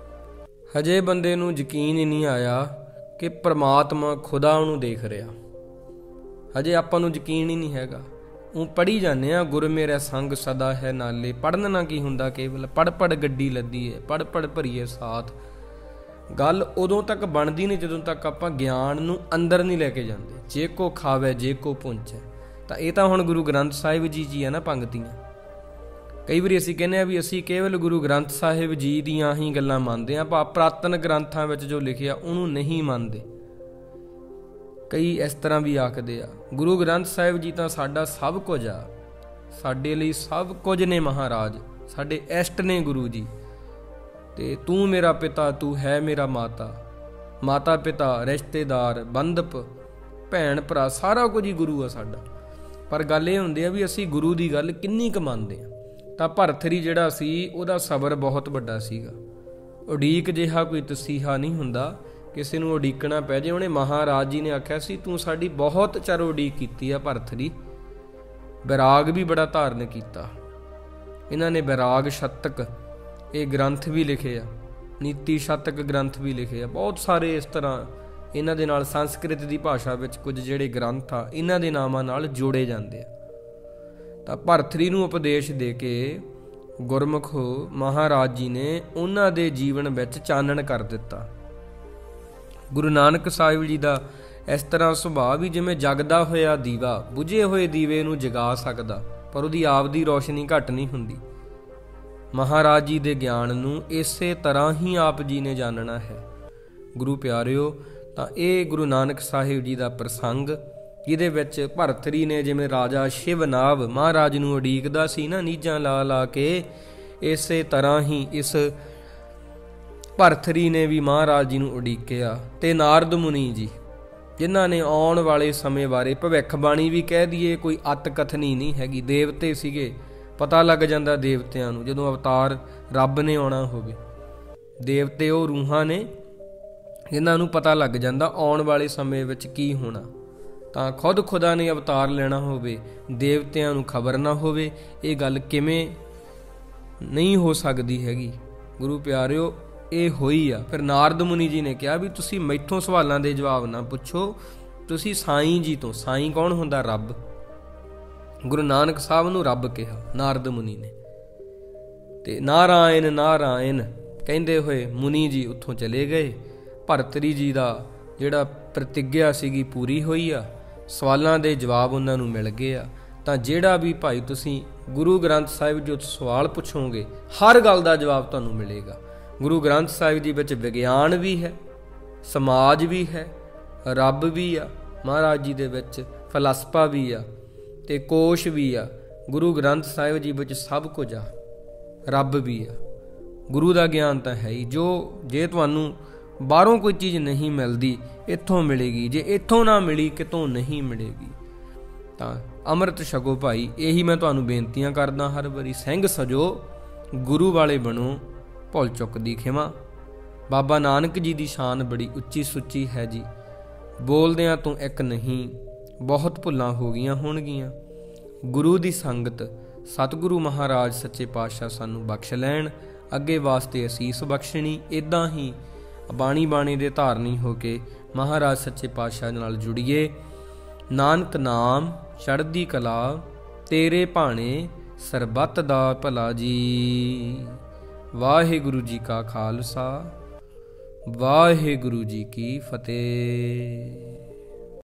[SPEAKER 1] ਹਜੇ ਬੰਦੇ ਨੂੰ ਯਕੀਨ ਹੀ ਨਹੀਂ ਆਇਆ ਕਿ ਪ੍ਰਮਾਤਮਾ ਖੁਦਾ ਉਹਨੂੰ ਦੇਖ ਰਿਹਾ, ਹਜੇ ਆਪਾਂ ਨੂੰ ਯਕੀਨ ਹੀ ਨਹੀਂ ਹੈਗਾ। ਉਹ ਪੜ੍ਹੀ ਜਾਂਦੇ ਆ, ਗੁਰ ਮੇਰਾ ਸੰਗ ਸਦਾ ਹੈ ਨਾਲੇ। ਪੜ੍ਹਨ ਨਾਲ ਕੀ ਹੁੰਦਾ, ਕੇਵਲ ਪੜ੍ਹ ਪੜ੍ਹ ਗੱਡੀ ਲੱਦੀ ਹੈ, ਪੜ੍ਹ ਪੜ੍ਹ ਭਰੀਏ ਸਾਥ। ਗੱਲ ਉਦੋਂ ਤੱਕ ਬਣਦੀ ਨਹੀਂ ਜਦੋਂ ਤੱਕ ਆਪਾਂ ਗਿਆਨ ਨੂੰ ਅੰਦਰ ਨਹੀਂ ਲੈ ਕੇ ਜਾਂਦੇ। ਜੇ ਕੋ ਖਾਵੇ ਜੇ ਕੋ ਪੁੰਚੈ। ਤਾਂ ਇਹ ਤਾਂ ਹੁਣ ਗੁਰੂ ਗ੍ਰੰਥ ਸਾਹਿਬ ਜੀ ਆ ਨਾ ਪੰਗਤੀਆਂ। ਕਈ ਵਾਰੀ ਅਸੀਂ ਕਹਿੰਦੇ ਆ ਵੀ ਅਸੀਂ ਕੇਵਲ ਗੁਰੂ ਗ੍ਰੰਥ ਸਾਹਿਬ ਜੀ ਦੀਆਂ ਹੀ ਗੱਲਾਂ ਮੰਨਦੇ ਹਾਂ, ਪਰ ਪੁਰਾਤਨ ਗ੍ਰੰਥਾਂ ਵਿੱਚ ਜੋ ਲਿਖਿਆ ਉਹਨੂੰ ਨਹੀਂ ਮੰਨਦੇ। ਕਈ ਇਸ ਤਰ੍ਹਾਂ ਵੀ ਆਖਦੇ ਆ, ਗੁਰੂ ਗ੍ਰੰਥ ਸਾਹਿਬ ਜੀ ਤਾਂ ਸਾਡਾ ਸਭ ਕੁਝ ਆ, ਸਾਡੇ ਲਈ ਸਭ ਕੁਝ ਨੇ ਮਹਾਰਾਜ, ਸਾਡੇ ਇਸ਼ਟ ਨੇ ਗੁਰੂ ਜੀ। ਤੇ ਤੂੰ ਮੇਰਾ ਪਿਤਾ, ਤੂੰ ਹੈ ਮੇਰਾ ਮਾਤਾ, ਮਾਤਾ ਪਿਤਾ ਰਿਸ਼ਤੇਦਾਰ ਬੰਧਪ ਭੈਣ ਭਰਾ ਸਾਰਾ ਕੁਝ ਹੀ ਗੁਰੂ ਆ ਸਾਡਾ। ਪਰ ਗੱਲ ਇਹ ਹੁੰਦੀ ਆ ਵੀ ਅਸੀਂ ਗੁਰੂ ਦੀ ਗੱਲ ਕਿੰਨੀ ਕੁ ਮੰਨਦੇ ਆ। ਤਾਂ ਭਰਥਰੀ ਜਿਹੜਾ ਸੀ, ਉਹਦਾ ਸਬਰ ਬਹੁਤ ਵੱਡਾ ਸੀਗਾ। ਉਡੀਕ ਜਿਹਾ ਕੋਈ ਤਸੀਹਾ ਨਹੀਂ ਹੁੰਦਾ, ਕਿਸੇ ਨੂੰ ਉਡੀਕਣਾ ਪੈ ਜੇ। ਉਹਨੇ ਮਹਾਰਾਜ ਜੀ ਨੇ ਆਖਿਆ ਸੀ ਤੂੰ ਸਾਡੀ ਬਹੁਤ ਚਿਰ ਉਡੀਕ ਕੀਤੀ ਆ ਭਰਥਰੀ। ਵਿਰਾਗ ਵੀ ਬੜਾ ਧਾਰਨ ਕੀਤਾ ਇਹਨਾਂ ਨੇ। ਵਿਰਾਗ ਸ਼ਤਕ ਇਹ ਗ੍ਰੰਥ ਵੀ ਲਿਖੇ ਆ, ਨੀਤੀ ਸ਼ਤਕ ਗ੍ਰੰਥ ਵੀ ਲਿਖੇ ਆ, ਬਹੁਤ ਸਾਰੇ ਇਸ ਤਰ੍ਹਾਂ ਇਹਨਾਂ ਦੇ ਨਾਲ ਸੰਸਕ੍ਰਿਤ ਦੀ ਭਾਸ਼ਾ ਵਿੱਚ ਕੁਝ ਜਿਹੜੇ ਗ੍ਰੰਥ ਆ ਇਹਨਾਂ ਦੇ ਨਾਮਾਂ ਨਾਲ ਜੋੜੇ ਜਾਂਦੇ ਆ। ਤਾਂ ਭਰਥਰੀ ਨੂੰ ਉਪਦੇਸ਼ ਦੇ ਕੇ ਗੁਰਮੁਖ ਮਹਾਰਾਜ ਜੀ ਨੇ ਉਹਨਾਂ ਦੇ ਜੀਵਨ ਵਿੱਚ ਚਾਨਣ ਕਰ ਦਿੱਤਾ। ਗੁਰੂ ਨਾਨਕ ਸਾਹਿਬ ਜੀ ਦਾ ਇਸ ਤਰ੍ਹਾਂ ਸੁਭਾਅ ਵੀ ਜਿਵੇਂ ਜਗਦਾ ਹੋਇਆ ਦੀਵਾ ਬੁਝੇ ਹੋਏ ਦੀਵੇ ਨੂੰ ਜਗਾ ਸਕਦਾ, ਪਰ ਉਹਦੀ ਆਪਦੀ ਰੋਸ਼ਨੀ ਘੱਟ ਨਹੀਂ ਹੁੰਦੀ। ਮਹਾਰਾਜ ਜੀ ਦੇ ਗਿਆਨ ਨੂੰ ਇਸੇ ਤਰ੍ਹਾਂ ਹੀ ਆਪ ਜੀ ਨੇ ਜਾਣਨਾ ਹੈ। ਗੁਰੂ ਪਿਆਰਿਓ, ਤਾਂ ਇਹ ਗੁਰੂ ਨਾਨਕ ਸਾਹਿਬ ਜੀ ਦਾ ਪ੍ਰਸੰਗ, ਜਿਹਦੇ ਵਿੱਚ ਭਰਥਰੀ ਨੇ ਜਿਵੇਂ ਰਾਜਾ ਸ਼ਿਵਨਾਭ ਮਹਾਰਾਜ ਨੂੰ ਉਡੀਕਦਾ ਸੀ ਨਾ ਨੀਜਾਂ ਲਾ ਲਾ ਕੇ, ਇਸੇ ਤਰ੍ਹਾਂ ਹੀ ਇਸ ਭਰਥਰੀ ਨੇ ਵੀ ਮਹਾਰਾਜ ਜੀ ਨੂੰ ਉਡੀਕਿਆ। ਤੇ ਨਾਰਦ ਮੁਨੀ ਜੀ, ਜਿਨ੍ਹਾਂ ਨੇ ਆਉਣ ਵਾਲੇ ਸਮੇਂ ਬਾਰੇ ਭਵਿੱਖਬਾਣੀ ਵੀ ਕਹਿ ਦਈਏ, ਕੋਈ ਅੱਤ ਕਥਨੀ ਨਹੀਂ ਹੈਗੀ। ਦੇਵਤੇ ਸੀਗੇ, ਪਤਾ ਲੱਗ ਜਾਂਦਾ ਦੇਵਤਿਆਂ ਨੂੰ ਜਦੋਂ ਅਵਤਾਰ ਰੱਬ ਨੇ ਆਉਣਾ ਹੋਵੇ। ਦੇਵਤੇ ਉਹ ਰੂਹਾਂ ਨੇ ਜਿਨ੍ਹਾਂ ਨੂੰ ਪਤਾ ਲੱਗ ਜਾਂਦਾ ਆਉਣ ਵਾਲੇ ਸਮੇਂ ਵਿੱਚ ਕੀ ਹੋਣਾ। ਤਾਂ ਖੁਦ ਖੁਦਾ ਨੇ ਅਵਤਾਰ ਲੈਣਾ ਹੋਵੇ, ਦੇਵਤਿਆਂ ਨੂੰ ਖਬਰ ਨਾ ਹੋਵੇ, ਇਹ ਗੱਲ ਕਿਵੇਂ ਨਹੀਂ ਹੋ ਸਕਦੀ ਹੈਗੀ। ਗੁਰੂ ਪਿਆਰਿਓ, ਇਹ ਹੋਈ ਆ। ਫਿਰ ਨਾਰਦ ਮੁਨੀ ਜੀ ਨੇ ਕਿਹਾ ਵੀ ਤੁਸੀਂ ਮੈਥੋਂ ਸਵਾਲਾਂ ਦੇ ਜਵਾਬ ਨਾ ਪੁੱਛੋ, ਤੁਸੀਂ ਸਾਈਂ ਜੀ ਤੋਂ। ਸਾਈਂ ਕੌਣ ਹੁੰਦਾ? ਰੱਬ। ਗੁਰੂ ਨਾਨਕ ਸਾਹਿਬ ਨੂੰ ਰੱਬ ਕਿਹਾ ਨਾਰਦ ਮੁਨੀ ਨੇ। ਤੇ ਨਾਰਾਇਣ ਨਾਰਾਇਣ ਕਹਿੰਦੇ ਹੋਏ ਮੁਨੀ ਜੀ ਉੱਥੋਂ ਚਲੇ ਗਏ। ਭਰਤਰੀ ਜੀ ਦਾ ਜਿਹੜਾ ਪ੍ਰਤਿੱਗਿਆ ਸੀਗੀ ਪੂਰੀ ਹੋਈ ਆ, ਸਵਾਲਾਂ ਦੇ ਜਵਾਬ ਉਹਨਾਂ ਨੂੰ ਮਿਲ ਗਏ ਆ। ਤਾਂ ਜਿਹੜਾ ਵੀ ਭਾਈ ਤੁਸੀਂ ਗੁਰੂ ਗ੍ਰੰਥ ਸਾਹਿਬ ਜੋ ਸਵਾਲ ਪੁੱਛੋਗੇ, ਹਰ ਗੱਲ ਦਾ ਜਵਾਬ ਤੁਹਾਨੂੰ ਮਿਲੇਗਾ। ਗੁਰੂ ਗ੍ਰੰਥ ਸਾਹਿਬ ਜੀ ਵਿੱਚ ਵਿਗਿਆਨ ਵੀ ਹੈ, ਸਮਾਜ ਵੀ ਹੈ, ਰੱਬ ਵੀ ਆ ਮਹਾਰਾਜ ਜੀ ਦੇ ਵਿੱਚ, ਫਲਸਫਾ ਵੀ ਆ ਤੇ ਕੋਸ਼ ਵੀ ਆ। ਗੁਰੂ ਗ੍ਰੰਥ ਸਾਹਿਬ ਜੀ ਵਿੱਚ ਸਭ ਕੁਝ ਆ, ਰੱਬ ਵੀ ਆ। ਗੁਰੂ ਦਾ ਗਿਆਨ ਤਾਂ ਹੈ ਹੀ। ਜੇ ਤੁਹਾਨੂੰ ਬਾਹਰੋਂ ਕੋਈ ਚੀਜ਼ ਨਹੀਂ ਮਿਲਦੀ, ਇੱਥੋਂ ਮਿਲੇਗੀ। ਜੇ ਇੱਥੋਂ ਨਾ ਮਿਲੀ, ਕਿਤੋਂ ਨਹੀਂ ਮਿਲੇਗੀ। ਤਾਂ ਅੰਮ੍ਰਿਤ ਛਕੋ ਭਾਈ, ਇਹੀ ਮੈਂ ਤੁਹਾਨੂੰ ਬੇਨਤੀਆਂ ਕਰਦਾ ਹਰ ਵਾਰੀ। ਸਿੰਘ ਸਜੋ, ਗੁਰੂ ਵਾਲੇ ਬਣੋ, ਭੁੱਲ ਚੁੱਕ ਦੀ ਖਿਮਾ। ਬਾਬਾ ਨਾਨਕ ਜੀ ਦੀ ਸ਼ਾਨ ਬੜੀ ਉੱਚੀ ਸੁੱਚੀ ਹੈ ਜੀ। ਬੋਲਦਿਆਂ ਤੋਂ ਇੱਕ ਨਹੀਂ, ਬਹੁਤ ਭੁੱਲਾਂ ਹੋ ਗਈਆਂ ਹੋਣਗੀਆਂ। ਗੁਰੂ ਦੀ ਸੰਗਤ ਸਤਿਗੁਰੂ ਮਹਾਰਾਜ ਸੱਚੇ ਪਾਤਸ਼ਾਹ ਸਾਨੂੰ ਬਖਸ਼ ਲੈਣ, ਅੱਗੇ ਵਾਸਤੇ ਅਸੀਸ ਬਖਸ਼ਣੀ। ਇੱਦਾਂ ਹੀ ਬਾਣੀ ਬਾਣੇ ਦੇ ਧਾਰਨੀ ਹੋ ਕੇ ਮਹਾਰਾਜ ਸੱਚੇ ਪਾਤਸ਼ਾਹ ਨਾਲ ਜੁੜੀਏ। ਨਾਨਕ ਨਾਮ ਚੜ੍ਹਦੀ ਕਲਾ, ਤੇਰੇ ਭਾਣੇ ਸਰਬੱਤ ਦਾ ਭਲਾ ਜੀ। ਵਾਹਿਗੁਰੂ ਜੀ ਕਾ ਖਾਲਸਾ, ਵਾਹਿਗੁਰੂ ਜੀ ਕੀ ਫਤਿਹ।